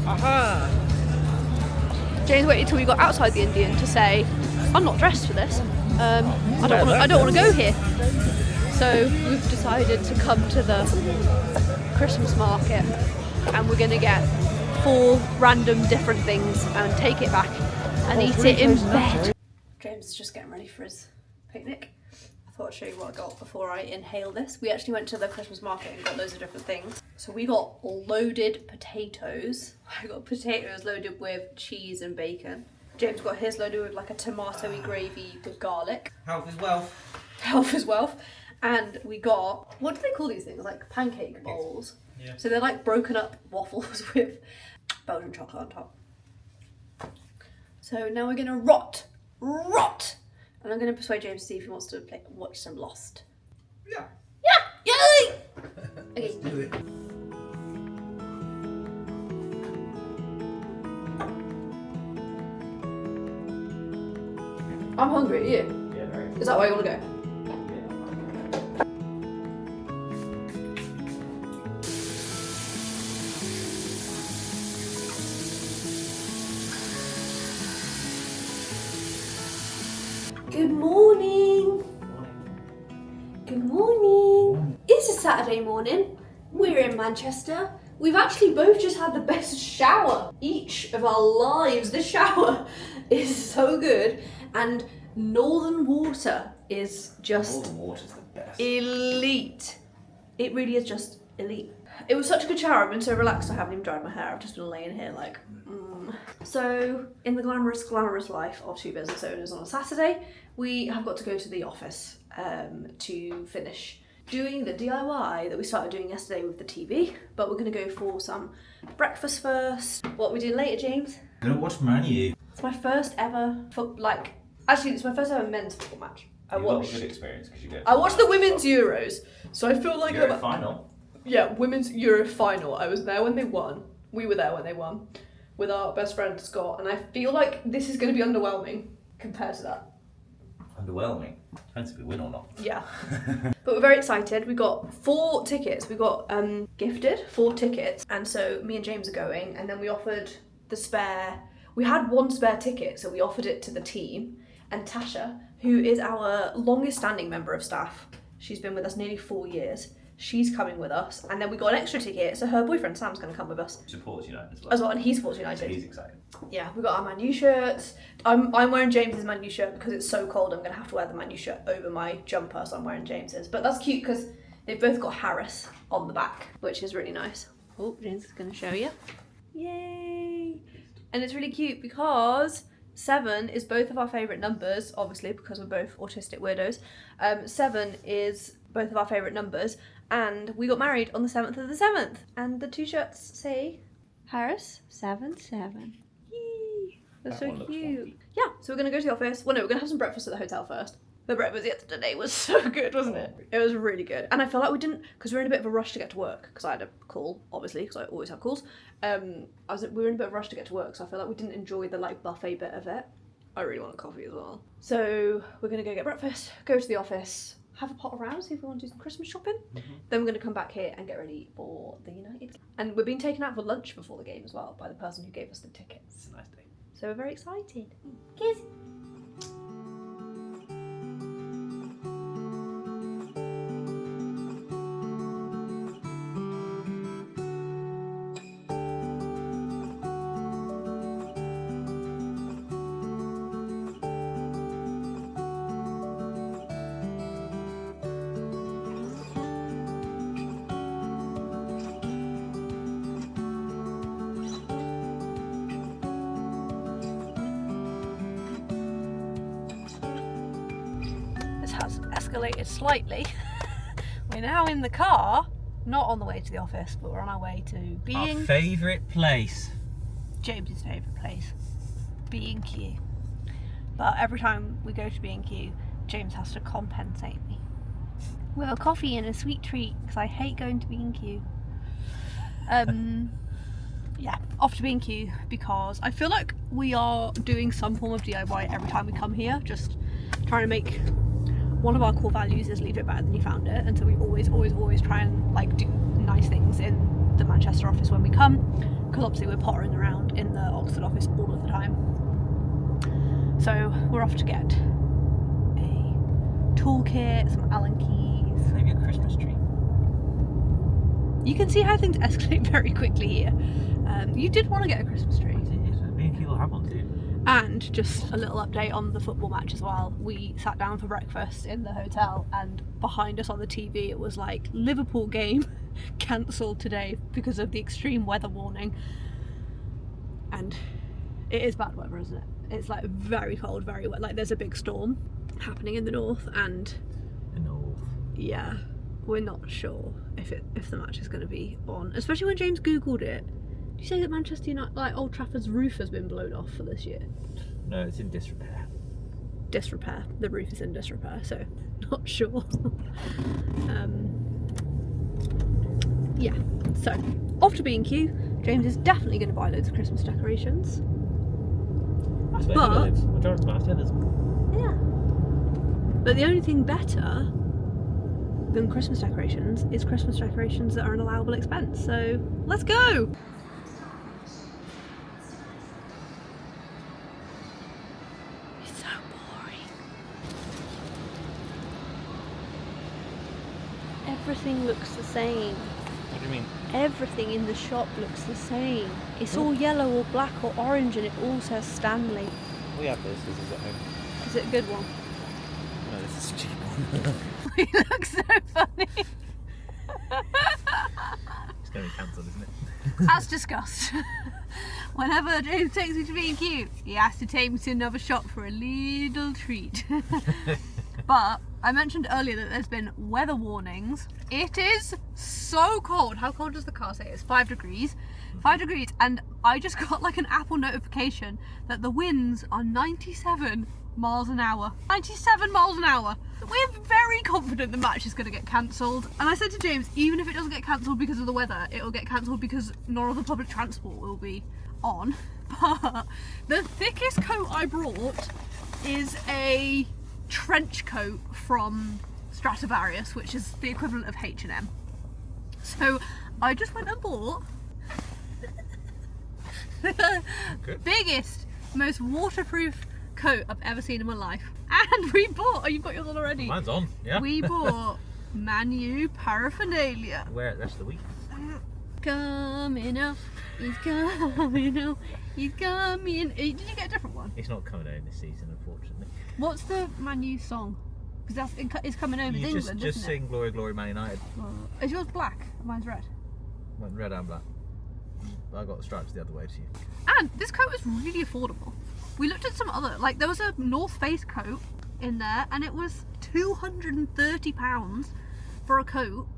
Aha! James waited until we got outside the Indian to say, "I'm not dressed for this. I don't want to go here." So we've decided to come to the Christmas market, and we're gonna get 4 random different things and take it back and eat it in bed. James is just getting ready for his picnic. I thought I'd show you what I got before I inhale this. We actually went to the Christmas market and got loads of different things. So we got loaded potatoes. I got potatoes loaded with cheese and bacon. James got his loaded with like a tomatoey gravy with garlic. Health is wealth. Health is wealth. And we got, what do they call these things? Like pancake bowls. Yeah. So they're like broken up waffles with Belgian chocolate on top. So now we're gonna rot. And I'm gonna persuade James to see if he wants to watch some Lost. Yeah. Yay! Okay. Let's do it. I'm hungry, are you? Yeah, very. Is that where you wanna go? Good morning. Good morning. It's a Saturday morning. We're in Manchester. We've actually both just had the best shower each of our lives. This shower is so good, and Northern Water is just Northern Water's the best. elite. It really is just elite. It was such a good shower. I've been so relaxed I haven't even dried my hair. I've just been laying here like, So, in the glamorous life of 2 business owners on a Saturday, we have got to go to the office to finish doing the DIY that we started doing yesterday with the TV. But we're going to go for some breakfast first. What are we doing later, James? Gonna watch Man U. It's my first ever, actually it's my first ever men's football match. You got a good experience because you go. I watched the Women's Euros, so I feel like Euro final. Yeah, Women's Euro final. I was there when they won. We were there when they won with our best friend Scott, and I feel like this is going to be underwhelming compared to that. Underwhelming. Depends if we win or not. Yeah. But we're very excited. We got 4 tickets. We got gifted 4 tickets, and so me and James are going, and then we offered the spare. We had 1 spare ticket, so we offered it to the team, and Tasha, who is our longest standing member of staff, she's been with us nearly 4 years. She's coming with us, and then we got an extra ticket, so her boyfriend Sam's going to come with us. Supports United as well. And he supports United. He's excited. Yeah, we got our Man U shirts. I'm wearing James's Man U shirt because it's so cold. I'm going to have to wear the Man U shirt over my jumper, so I'm wearing James's. But that's cute because they've both got Harris on the back, which is really nice. Oh, James is going to show you. Yay! And it's really cute because 7 is both of our favourite numbers, obviously because we're both autistic weirdos. 7 is both of our favourite numbers, and we got married on the 7th of the 7th. And the 2 shirts say Harris 77. Yee. That's so cute. Yeah, so we're gonna go to the office. Well, no, we're gonna have some breakfast at the hotel first. The breakfast yesterday was so good, wasn't it? It was really good. And I feel like we didn't, because we were in a bit of a rush to get to work, because I had a call, obviously, because I always have calls. We were in a bit of a rush to get to work, so I feel like we didn't enjoy the like buffet bit of it. I really want a coffee as well. So we're gonna go get breakfast, go to the office, have a pot around, see if we want to do some Christmas shopping. Then we're going to come back here and get ready for the United. And we're being taken out for lunch before the game as well by the person who gave us the tickets. It's a nice day. So we're very excited. Kiss. escalated slightly. We're now in the car, not on the way to the office, but we're on our way to Our favourite place. James's favourite place, B&Q. But every time we go to B&Q, James has to compensate me with a coffee and a sweet treat because I hate going to B&Q. Yeah, off to B&Q because I feel like we are doing some form of DIY every time we come here, just trying to make, one of our core values is leave it better than you found it, and so we always try and like do nice things in the Manchester office when we come, because obviously we're pottering around in the Oxford office all of the time. So we're off to get a toolkit, some Allen keys, Maybe a Christmas tree. You can see how things escalate very quickly here. You did want to get a Christmas tree. Maybe you'll have one too. And just a little update on the football match as well. We sat down for breakfast in the hotel, and behind us on the TV it was like, Liverpool game cancelled today because of the extreme weather warning. And it is bad weather, isn't it? It's like very cold, very wet. Like there's a big storm happening in the north, and yeah, we're not sure if the match is going to be on, especially when James googled it. Did you say that Manchester United, like Old Trafford's roof has been blown off for this year? No, it's in disrepair. Disrepair. The roof is in disrepair, so not sure. Yeah, so off to B&Q. James is definitely going to buy loads of Christmas decorations. That's where But- he lives. Majority of our tenants. Yeah. But the only thing better than Christmas decorations is Christmas decorations that are an allowable expense. So let's go! It's so boring. Everything looks the same. What do you mean? Everything in the shop looks the same. It's all yellow or black or orange, and it all says Stanley. We have this. This is at home. Is it a good one? No, this is a cheap one. We look so funny. It's going to be cancelled, isn't it? That's discussed. Whenever James takes me to B&Q, he has to take me to another shop for a little treat. But I mentioned earlier that there's been weather warnings. It is so cold. How cold does the car say? It's 5 degrees. 5 degrees, and I just got like an Apple notification that the winds are 97 miles an hour. 97 miles an hour. We're very confident the match is going to get cancelled. And I said to James, even if it doesn't get cancelled because of the weather, it'll get cancelled because none of the public transport will be on. But the thickest coat I brought is a trench coat from Stradivarius, which is the equivalent of H&M. So I just went and bought the biggest, most waterproof coat I've ever seen in my life. And we bought, oh, you've got yours on already. Mine's on, yeah. We bought Man U paraphernalia. Wear it the rest of the week. Coming up, he's coming up, he's coming. Did you get a different one? It's not coming home this season, unfortunately. What's the Man U song? Because it's coming home. It's You England, just isn't it? sing Glory, Glory, Man United. Is yours black? Mine's red. Went red and black. I got the stripes the other way to you. And this coat was really affordable. We looked at some other, like there was a North Face coat in there, and it was £230 for a coat.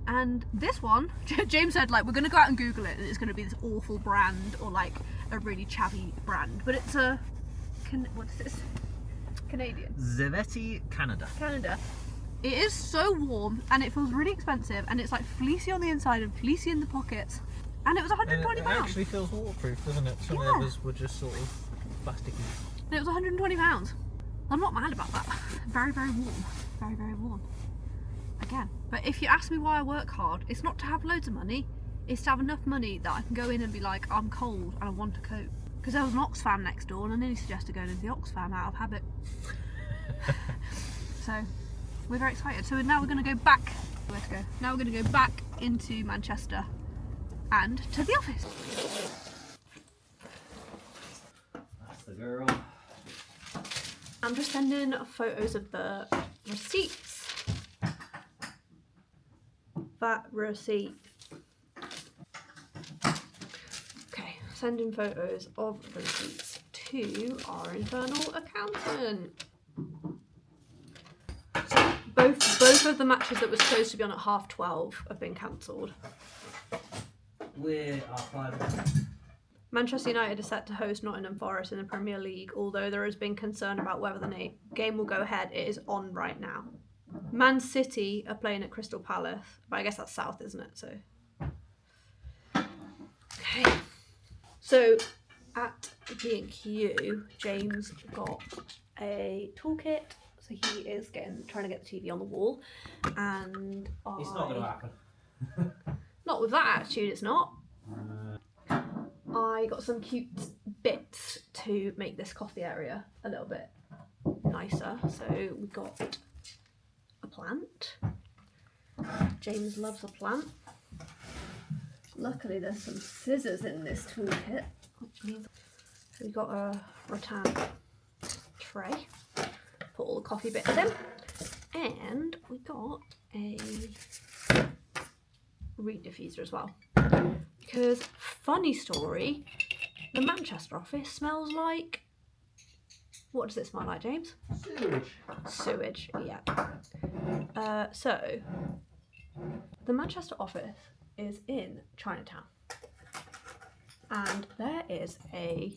And this one, James said, like, we're going to go out and Google it, and it's going to be this awful brand or like a really chavvy brand. But it's a, what's this? Canadian. Zevetti, Canada. Canada. It is so warm, and it feels really expensive, and it's like fleecy on the inside and fleecy in the pockets. And it was £120. It actually feels waterproof, doesn't it? Some of the others were just sort of plasticky. And it was £120. I'm not mad about that. Very, very warm. Very, very warm. Again. But if you ask me why I work hard, it's not to have loads of money. It's to have enough money that I can go in and be like, I'm cold and I want a coat. Because there was an Oxfam next door, and I nearly suggested going into the Oxfam out of habit. So, we're very excited. So now we're going to go back. Where to go? Now we're going to go back into Manchester and to the office. That's the girl. I'm just sending photos of the receipts. That receipt. Okay, sending photos of the receipts to our internal accountant. So both Both of the matches that were supposed to be on at 12:30 have been cancelled. We are 5. Manchester United is set to host Nottingham Forest in the Premier League, although there has been concern about whether the game will go ahead. It is on right now. Man City are playing at Crystal Palace, but I guess that's south, isn't it? So, okay. So at B&Q, James got a toolkit. So he is trying to get the TV on the wall, and It's not going to happen. Not with that attitude, it's not. I got some cute bits to make this coffee area a little bit nicer. So we got a plant. James loves a plant. Luckily there's some scissors in this toolkit, which means we got a rattan tray. Put all the coffee bits in. And we got a reed diffuser as well. Because, funny story, the Manchester office smells like... What does it smell like, James? Sewage. Sewage, yeah. So, the Manchester office is in Chinatown. And there is a...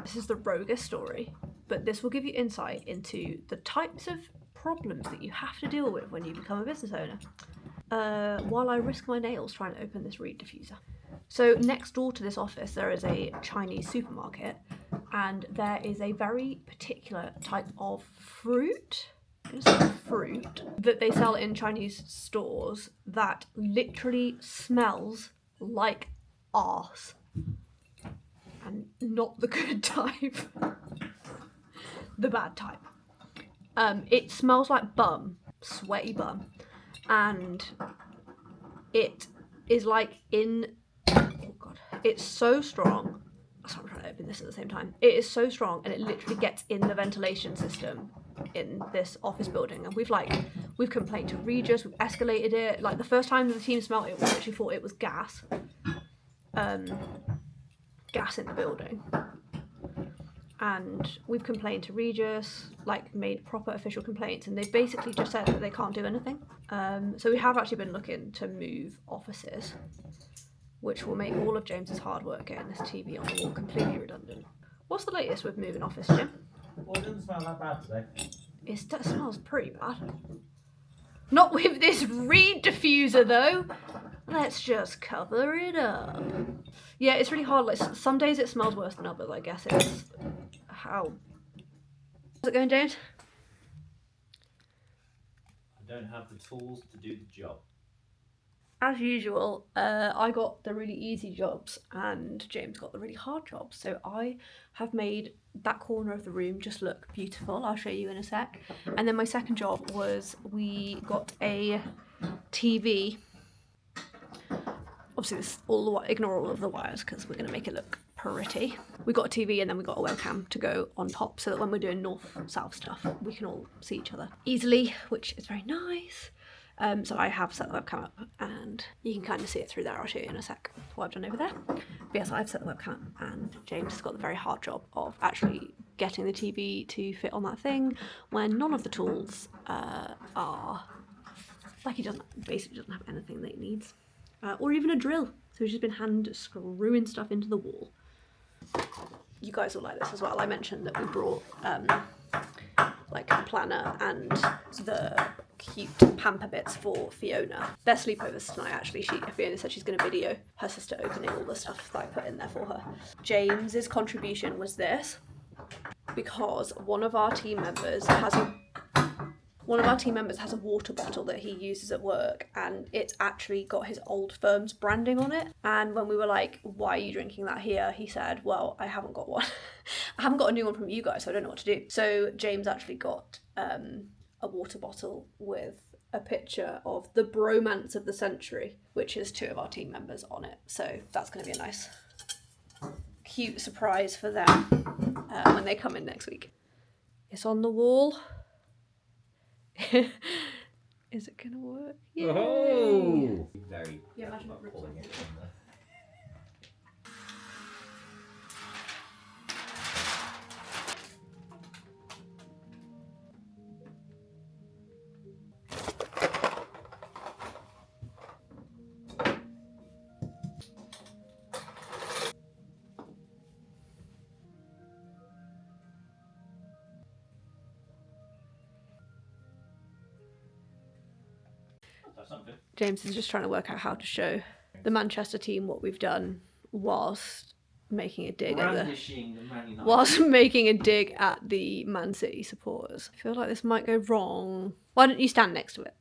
this is the roguest story, but this will give you insight into the types of problems that you have to deal with when you become a business owner. While I risk my nails trying to open this reed diffuser. So next door to this office there is a Chinese supermarket, and there is a very particular type of fruit that they sell in Chinese stores that literally smells like arse. And not the good type. The bad type. It smells like bum, sweaty bum. And it is like oh god, it's so strong. Sorry, I'm trying to open this at the same time. It is so strong, and it literally gets in the ventilation system in this office building. And we've complained to Regis, we've escalated it. Like the first time the team smelled it, we literally thought it was gas. Gas in the building. And we've complained to Regis, like made proper official complaints, and they've basically just said that they can't do anything. So we have actually been looking to move offices, which will make all of James's hard work getting this TV on the wall completely redundant. What's the latest with moving office, Jim? Well, it doesn't smell that bad today. It smells pretty bad. Not with this reed diffuser though. Let's just cover it up. Yeah, it's really hard. Like some days it smells worse than others. I guess it's how. How's it going, James? I don't have the tools to do the job. As usual, I got the really easy jobs and James got the really hard jobs. So I have made that corner of the room just look beautiful. I'll show you in a sec. And then my second job was we got a TV. Obviously, ignore all of the wires because we're going to make it look pretty. We got a TV and then we got a webcam to go on top so that when we're doing north-south stuff, we can all see each other easily, which is very nice. So I have set the webcam up and you can kind of see it through there. I'll show you in a sec what I've done over there. But yes, I've set the webcam and James has got the very hard job of actually getting the TV to fit on that thing when none of the tools are, like he basically doesn't have anything that he needs. Or even a drill. So he's just been hand screwing stuff into the wall. You guys will like this as well. I mentioned that we brought like a planner and the cute pamper bits for Fiona. They're sleepovers tonight actually. Fiona said she's going to video her sister opening all the stuff that I put in there for her. James's contribution was this, because one of our team members has a water bottle that he uses at work, and it's actually got his old firm's branding on it. And when we were like, why are you drinking that here? He said, well, I haven't got one. I haven't got a new one from you guys, so I don't know what to do. So James actually got a water bottle with a picture of the bromance of the century, which is 2 of our team members on it. So that's going to be a nice, cute surprise for them when they come in next week. It's on the wall. Is it gonna work? Yay. Oh! Very. Yeah, imagine what pulling it from there. That's something. James is just trying to work out how to show the Manchester team what we've done whilst making a dig at the Man City supporters. I feel like this might go wrong. Why don't you stand next to it?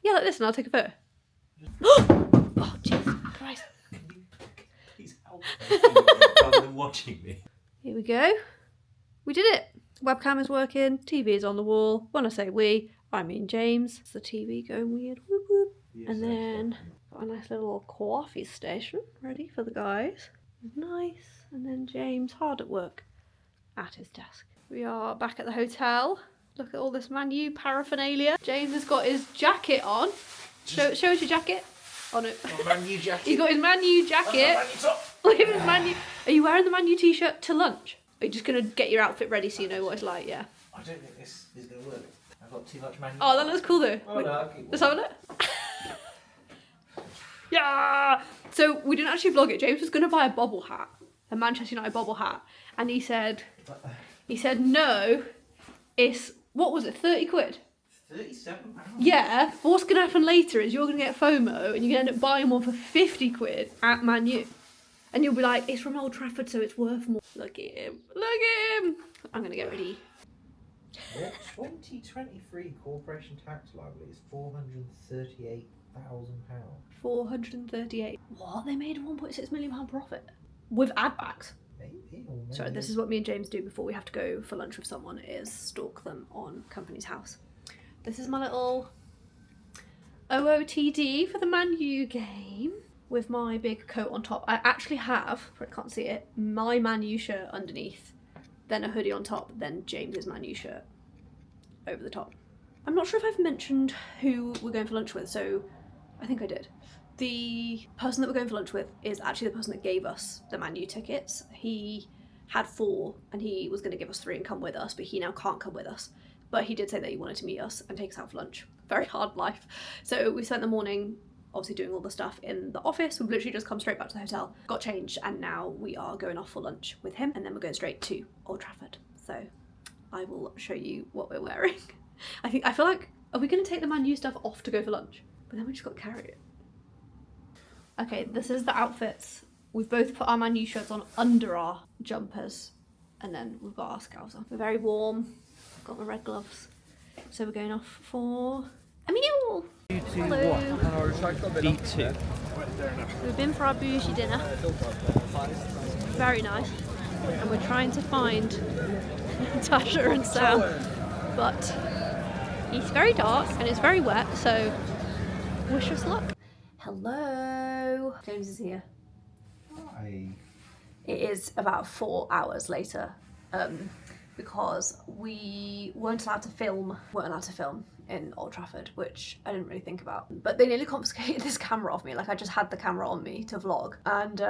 Yeah, like this, and I'll take a photo. Oh, Jesus Christ. Please help me rather than watching me. Here we go. We did it. Webcam is working. TV is on the wall. When I say we, I mean James. It's the TV going weird. Whoop, whoop. Yes, And then got a nice little coffee station ready for the guys. Nice. And then James hard at work at his desk. We are back at the hotel. Look at all this Man U paraphernalia. James has got his jacket on. Show us your jacket. Oh no. Man U jacket. He's got his Man U jacket. Look at his Man U. Are you wearing the Man U t-shirt to lunch? Are you just going to get your outfit ready so you know what it's like, yeah? I don't think this is going to work. I've got too much Man U. Oh, that looks cool though. Oh, no, I'll keep Let's have a look. Yeah! So we didn't actually vlog it. James was going to buy a bobble hat, a Manchester United bobble hat. And he said no, it's, what was it, 30 quid? £37? Yeah, but what's going to happen later is you're going to get FOMO and you're going to end up buying one for 50 quid at Man U. And you'll be like, it's from Old Trafford, so it's worth more. Look at him. Look at him. I'm going to get ready. What? 2023 corporation tax liability is £438,000. 438. What? They made a £1.6 million profit? With ad backs? Maybe. Sorry, this is what me and James do before we have to go for lunch with someone, is stalk them on company's house. This is my little OOTD for the Man U game with my big coat on top. I actually have, I can't see it, my Man U shirt underneath, then a hoodie on top, then James's Man U shirt over the top. I'm not sure if I've mentioned who we're going for lunch with, so I think I did. The person that we're going for lunch with is actually the person that gave us the Man U tickets. He had 4 and he was going to give us 3 and come with us, but he now can't come with us. But he did say that he wanted to meet us and take us out for lunch. Very hard life. So we spent the morning obviously doing all the stuff in the office. We've literally just come straight back to the hotel, got changed, and now we are going off for lunch with him, and then we're going straight to Old Trafford. So I will show you what we're wearing. I feel like, are we going to take the Man U stuff off to go for lunch? But then we just got to carry it. Okay, this is the outfits. We've both put our Man U shirts on under our jumpers, and then we've got our scarves on. We're very warm. I've got my red gloves. So we're going off for a meal. Hello. D2. We've been for our bougie dinner. Very nice. And we're trying to find Tasha and Sam, but it's very dark and it's very wet, so wish us luck. Hello. James is here. Hi. It is about 4 hours later, because we weren't allowed to film in Old Trafford, which I didn't really think about. But they nearly confiscated this camera off me. Like, I just had the camera on me to vlog, and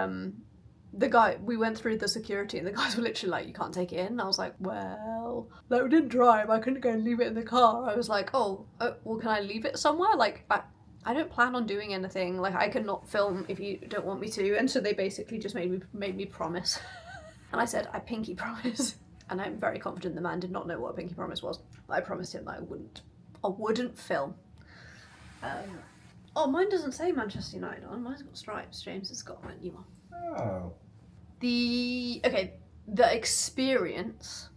we went through the security and the guys were literally like, you can't take it in. And I was like, well, like, we didn't drive, I couldn't go and leave it in the car. I was like, oh well, can I leave it somewhere? Like, I don't plan on doing anything. Like, I cannot film if you don't want me to. And so they basically just made me promise. And I said, I pinky promise. And I'm very confident the man did not know what a pinky promise was. I promised him that I wouldn't film. Oh, mine doesn't say Manchester United on. Mine's got stripes. James has got Man U on. Oh. The experience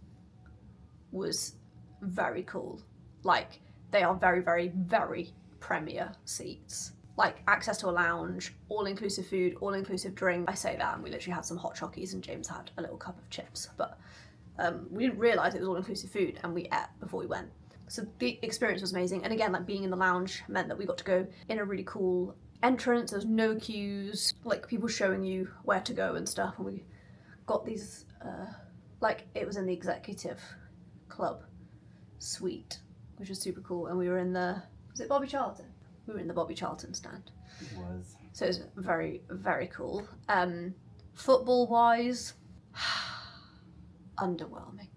was very cool. Like, they are very, very, very premier seats. Like, access to a lounge, all-inclusive food, all-inclusive drink. I say that and we literally had some hot chockies and James had a little cup of chips. But we didn't realise it was all-inclusive food and we ate before we went. So the experience was amazing. And again, like, being in the lounge meant that we got to go in a really cool entrance. There's no queues, like people showing you where to go and stuff. And we got these, like, it was in the executive club suite, which was super cool. And we were in the, was it Bobby Charlton? We were in the Bobby Charlton stand. It was. So it was very, very cool. Football wise, underwhelming.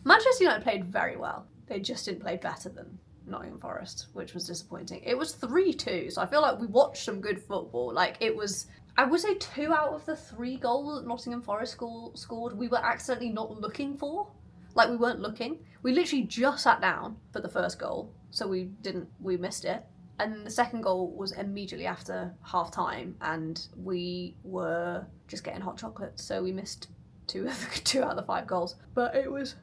Manchester United played very well. They just didn't play better than Nottingham Forest, which was disappointing. It was 3-2, so I feel like we watched some good football. Like, it was, I would say 2 out of the 3 goals that Nottingham Forest scored we were accidentally not looking for. Like, we weren't looking. We literally just sat down for the first goal, so we missed it. And the second goal was immediately after half time, and we were just getting hot chocolate, so we missed two out of the 5 goals. But it was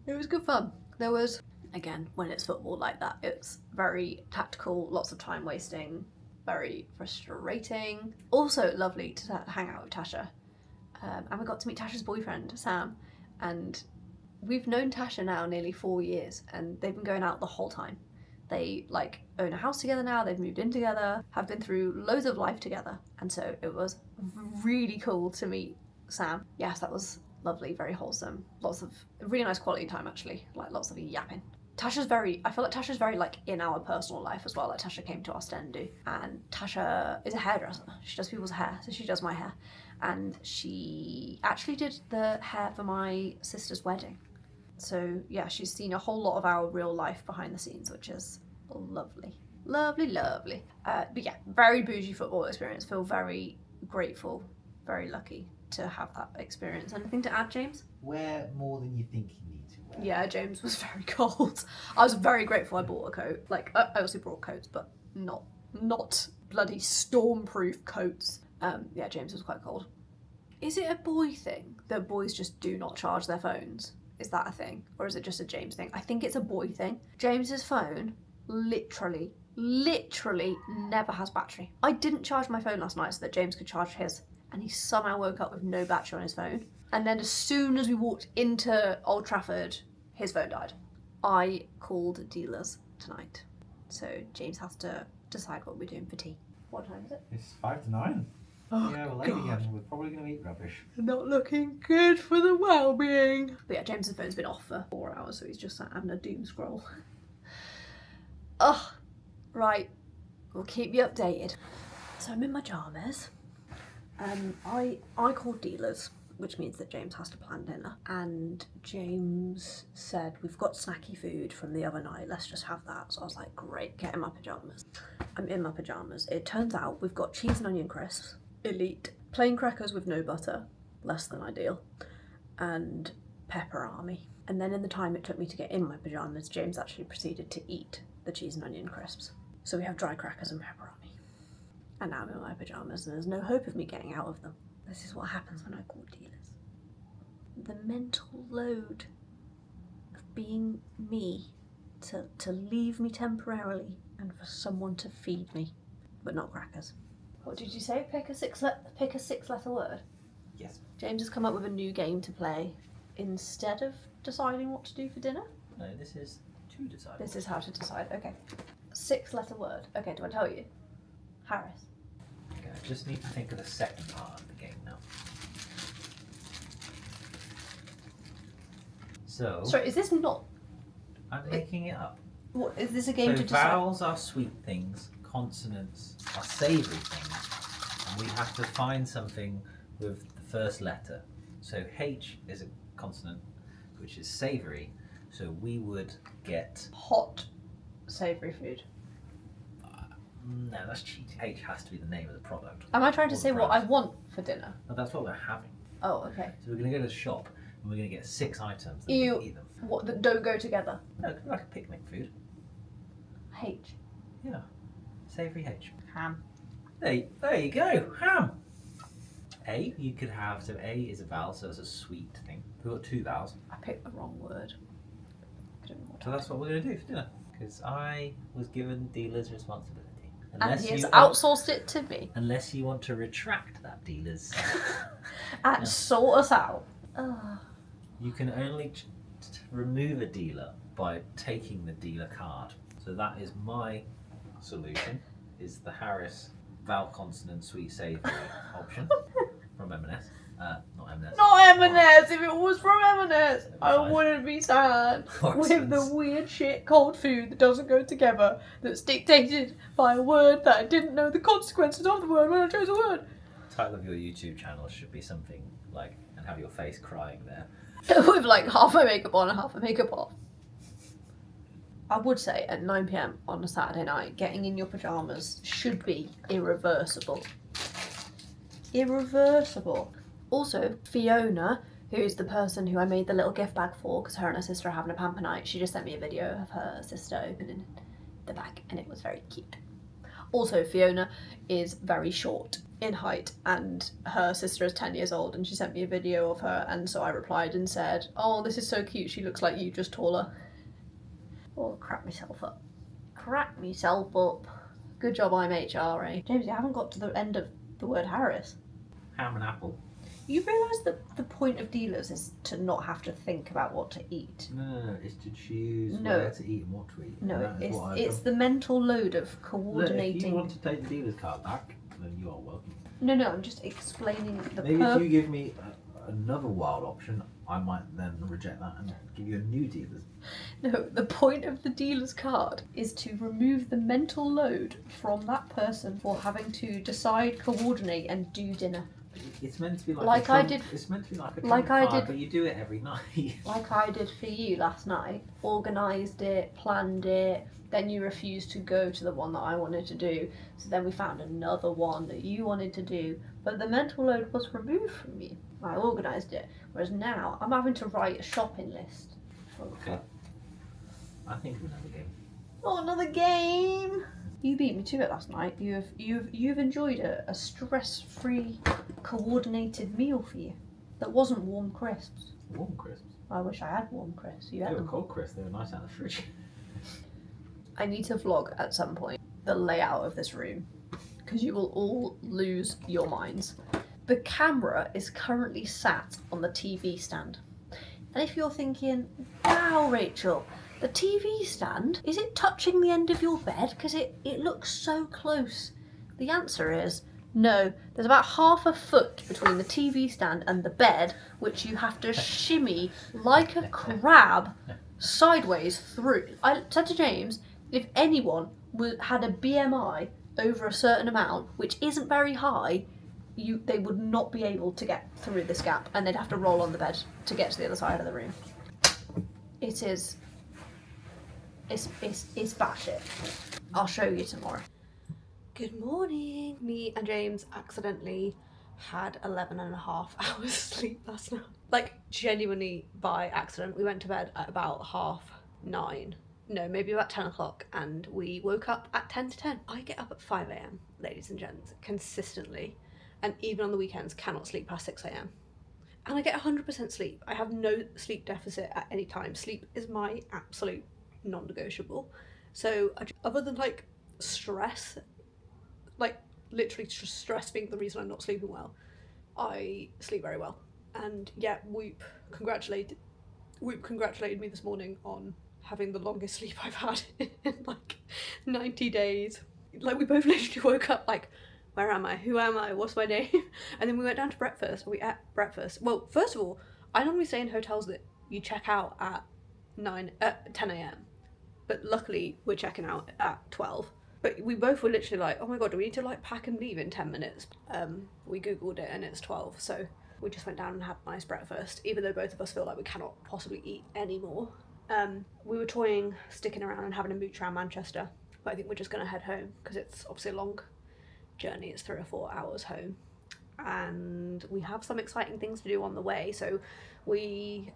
good fun. There was, again, when it's football like that, it's very tactical, lots of time wasting, very frustrating. Also lovely to hang out with Tasha. And we got to meet Tasha's boyfriend, Sam, and we've known Tasha now nearly 4 years, and they've been going out the whole time. They like own a house together now, they've moved in together, have been through loads of life together, and so it was really cool to meet Sam. Yes, that was lovely, very wholesome. Lots of really nice quality time actually, like lots of yapping. I feel like Tasha's very like in our personal life as well. Like Tasha came to our Stendu, and Tasha is a hairdresser. She does people's hair, so she does my hair. And she actually did the hair for my sister's wedding. So yeah, she's seen a whole lot of our real life behind the scenes, which is lovely. Lovely. But yeah, very bougie football experience. Feel very grateful, very lucky to have that experience. Anything to add, James? Wear more than you think you need to wear. Yeah, James was very cold. I was very grateful I bought a coat. Like, I also brought coats, but not bloody storm-proof coats. Yeah, James was quite cold. Is it a boy thing that boys just do not charge their phones? Is that a thing? Or is it just a James thing? I think it's a boy thing. James's phone literally never has battery. I didn't charge my phone last night so that James could charge his, and he somehow woke up with no battery on his phone. And then as soon as we walked into Old Trafford, his phone died. I called dealers tonight, so James has to decide what we're doing for tea. What time is it? It's 8 to 9. Oh, yeah, we're late again. We're probably going to eat rubbish. Not looking good for the well-being. But yeah, James's phone's been off for 4 hours, so he's just sat having a doom scroll. Ugh. Right. We'll keep you updated. So I'm in my pyjamas. I called dealers, which means that James has to plan dinner. And James said, we've got snacky food from the other night, let's just have that. So I was like, great, get in my pyjamas. I'm in my pyjamas. It turns out we've got cheese and onion crisps, elite, plain crackers with no butter, less than ideal, and pepperami. And then in the time it took me to get in my pyjamas, James actually proceeded to eat the cheese and onion crisps. So we have dry crackers and pepperami. And now I'm in my pyjamas and there's no hope of me getting out of them. This is what happens when I call dealers. The mental load of being me, to leave me temporarily and for someone to feed me, but not crackers. What did you say? Pick a six-letter word? Yes. James has come up with a new game to play instead of deciding what to do for dinner. No, this is to decide. This is how to decide. Okay. 6-letter word. Okay, do I tell you? Harris. Okay, I just need to think of the second part of the game now. So. Sorry, is this not? I'm making it up. What is this a game to decide? Vowels are sweet things, consonants are savoury things, and we have to find something with the first letter. So H is a consonant, which is savoury. So we would get hot, savoury food. No, that's cheating. H has to be the name of the product. Am I trying to say what I want for dinner? No, that's what we're having. Oh, okay. So we're going to go to the shop and we're going to get 6 items and You we can eat them. what that don't go together? No, like a picnic food. H. Yeah. Savoury H. Ham. There you go. Ham. A, you could have, so A is a vowel, so it's a sweet thing. We've got 2 vowels. I picked the wrong word. I don't know what So that's what we're going to do for dinner. Because I was given dealer's responsibility. And he has outsourced it to me. Unless you want to retract that dealer's. And sort us out. You can only remove a dealer by taking the dealer card. So that is my solution, is the Harris vowel consonant sweet savoury option from M&S. Not M&S. Not M&S. If it was from M&S, I Fine. wouldn't be sad. With the Nonsense. weird shit cold food that doesn't go together, that's dictated by a word that I didn't know the consequences of the word when I chose a word. The title of your YouTube channel should be something like, and have your face crying there. With like half my makeup on and half my makeup off. I would say at 9 PM on a Saturday night, getting in your pyjamas should be irreversible. Irreversible. Also, Fiona, who's the person who I made the little gift bag for, because her and her sister are having a pamper night, she just sent me a video of her sister opening the bag, and it was very cute. Also, Fiona is very short in height, and her sister is 10 years old, and she sent me a video of her, and so I replied and said, oh, this is so cute, she looks like you, just taller. Oh, crap myself up. Crack myself up. Good job I'm HR, eh? James, you haven't got to the end of the word Harris. Ham and apple. You realise that the point of dealers is to not have to think about what to eat. No, it's to choose No. where to eat and what to eat. No, That is what I've it's done. the mental load of Look, coordinating. if you want to take the dealer's card back, then you are welcome. No, I'm just explaining the Maybe if you give me another wild option, I might then reject that and give you a new dealer's. No, the point of the dealer's card is to remove the mental load from that person for having to decide, coordinate, and do dinner. It's meant to be Like a I trump, did- It's meant to be like a like trump I card, did- but you do it every night. Like I did for you last night. Organised it, planned it, then you refused to go to the one that I wanted to do. So then we found another one that you wanted to do, but the mental load was removed from you. I organised it. Whereas now I'm having to write a shopping list. Okay. I think of another game. Oh, another game! You beat me to it last night. You've enjoyed a stress-free, coordinated meal for you that wasn't warm crisps. Warm crisps. I wish I had warm crisps. You They had were them. cold crisps. They were nice out of the fridge. I need to vlog at some point the layout of this room because you will all lose your minds. The camera is currently sat on the TV stand. And if you're thinking, wow, Rachel, the TV stand, is it touching the end of your bed? Because it looks so close. The answer is no. There's about half a foot between the TV stand and the bed, which you have to shimmy like a crab sideways through. I said to James, if anyone had a BMI over a certain amount, which isn't very high, they would not be able to get through this gap, and they'd have to roll on the bed to get to the other side of the room. It's batshit. I'll show you tomorrow. Good morning. Me and James accidentally had 11 and a half hours sleep last night. Like, genuinely by accident. We went to bed at about 9:30. No, maybe about 10 o'clock, and we woke up at 10 to 10. I get up at 5 a.m, ladies and gents, consistently, and even on the weekends cannot sleep past 6 a.m. And I get 100% sleep. I have no sleep deficit at any time. Sleep is my absolute non-negotiable. So other than like stress, like literally just stress being the reason I'm not sleeping well, I sleep very well. And yeah, Whoop congratulated me this morning on having the longest sleep I've had in like 90 days. Like, we both literally woke up like, where am I? Who am I? What's my name? And then we went down to breakfast. We ate breakfast. Well, first of all, I normally stay in hotels that you check out at 10 a.m. But luckily we're checking out at 12. But we both were literally like, oh my god, do we need to like pack and leave in 10 minutes? We googled it and it's 12, so we just went down and had a nice breakfast, even though both of us feel like we cannot possibly eat anymore. We were toying sticking around and having a mooch around Manchester, but I think we're just going to head home because it's obviously a long journey. It's 3 or 4 hours home, and we have some exciting things to do on the way. So we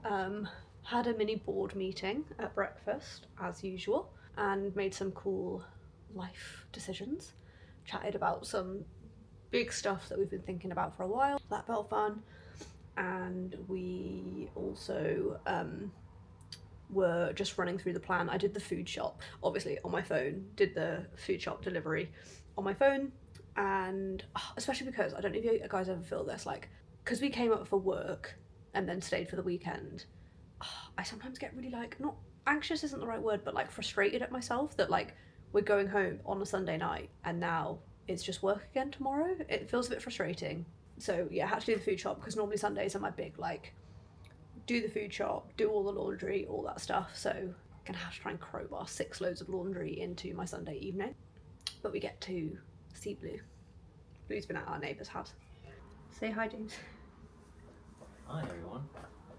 had a mini board meeting at breakfast as usual and made some cool life decisions, chatted about some big stuff that we've been thinking about for a while. That felt fun. And we also were just running through the plan. I did the food shop, obviously on my phone, did the food shop delivery on my phone, and especially because, I don't know if you guys ever feel this, like, because we came up for work and then stayed for the weekend, I sometimes get really like, not anxious isn't the right word, but like frustrated at myself that like we're going home on a Sunday night and now it's just work again tomorrow. It feels a bit frustrating. So yeah, I had to do the food shop because normally Sundays are my big like, do the food shop, do all the laundry, all that stuff. So I'm gonna have to try and crowbar 6 loads of laundry into my Sunday evening. But we get to see Blue. Blue's been at our neighbour's house. Say hi, James. Hi everyone.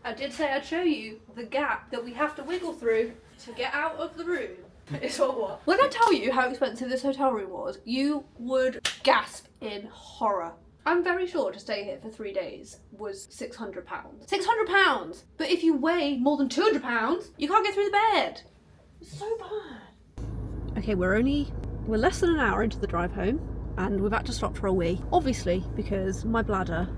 I did say I'd show you the gap that we have to wiggle through to get out of the room. It's all what? When I tell you how expensive this hotel room was, you would gasp in horror. I'm very sure to stay here for 3 days was £600. £600! But if you weigh more than £200, you can't get through the bed. It's so bad. Okay, we're less than an hour into the drive home, and we've had to stop for a wee. Obviously, because my bladder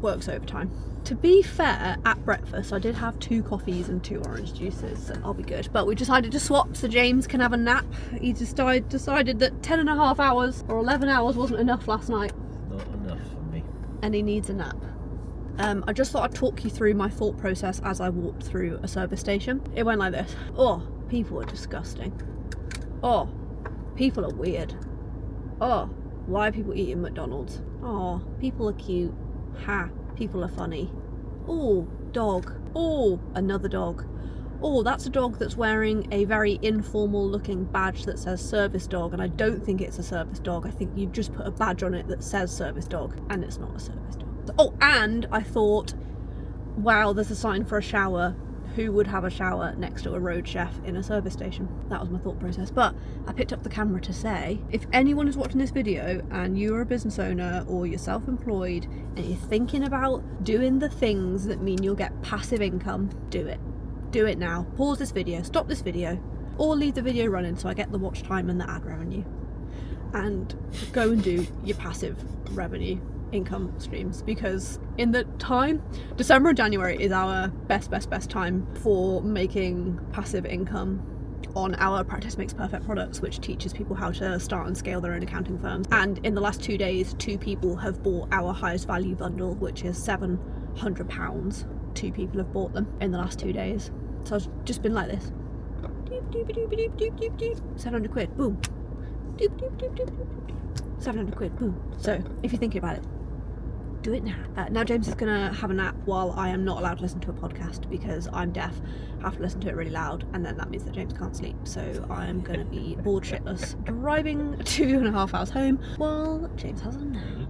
works overtime. To be fair, at breakfast I did have 2 coffees and 2 orange juices, so I'll be good. But we decided to swap so James can have a nap. He just decided that 10.5 hours or 11 hours wasn't enough last night. Not enough for me. And he needs a nap. I just thought I'd talk you through my thought process as I walked through a service station. It went like this. Oh, people are disgusting. Oh, people are weird. Oh, why are people eating McDonald's? Oh, people are cute. Ha, people are funny. Oh, dog. Oh, another dog. Oh, that's a dog that's wearing a very informal looking badge that says service dog, and I don't think it's a service dog. I think you've just put a badge on it that says service dog, and it's not a service dog. Oh, and I thought, wow, there's a sign for a shower. Who would have a shower next to a road chef in a service station? That was my thought process. But I picked up the camera to say, if anyone is watching this video and you're a business owner or you're self-employed and you're thinking about doing the things that mean you'll get passive income, do it. Do it now. Pause this video, stop this video, or leave the video running so I get the watch time and the ad revenue. And go and do your passive revenue income streams, because in the time, December and January is our best time for making passive income on our Practice Makes Perfect products, which teaches people how to start and scale their own accounting firms. And in the last 2 days, 2 people have bought our highest value bundle, which is £700. 2 people have bought them in the last 2 days. So I've just been like this. Doop, doop, doop, doop, doop, doop, doop. 700 quid, boom. Doop, doop, doop, doop, doop, doop. 700 quid, boom. So if you're thinking about it, do it now. Now James is gonna have a nap while I am not allowed to listen to a podcast because I'm deaf. I have to listen to it really loud, and then that means that James can't sleep. So I'm gonna be bored shitless driving 2.5 hours home while James has a nap.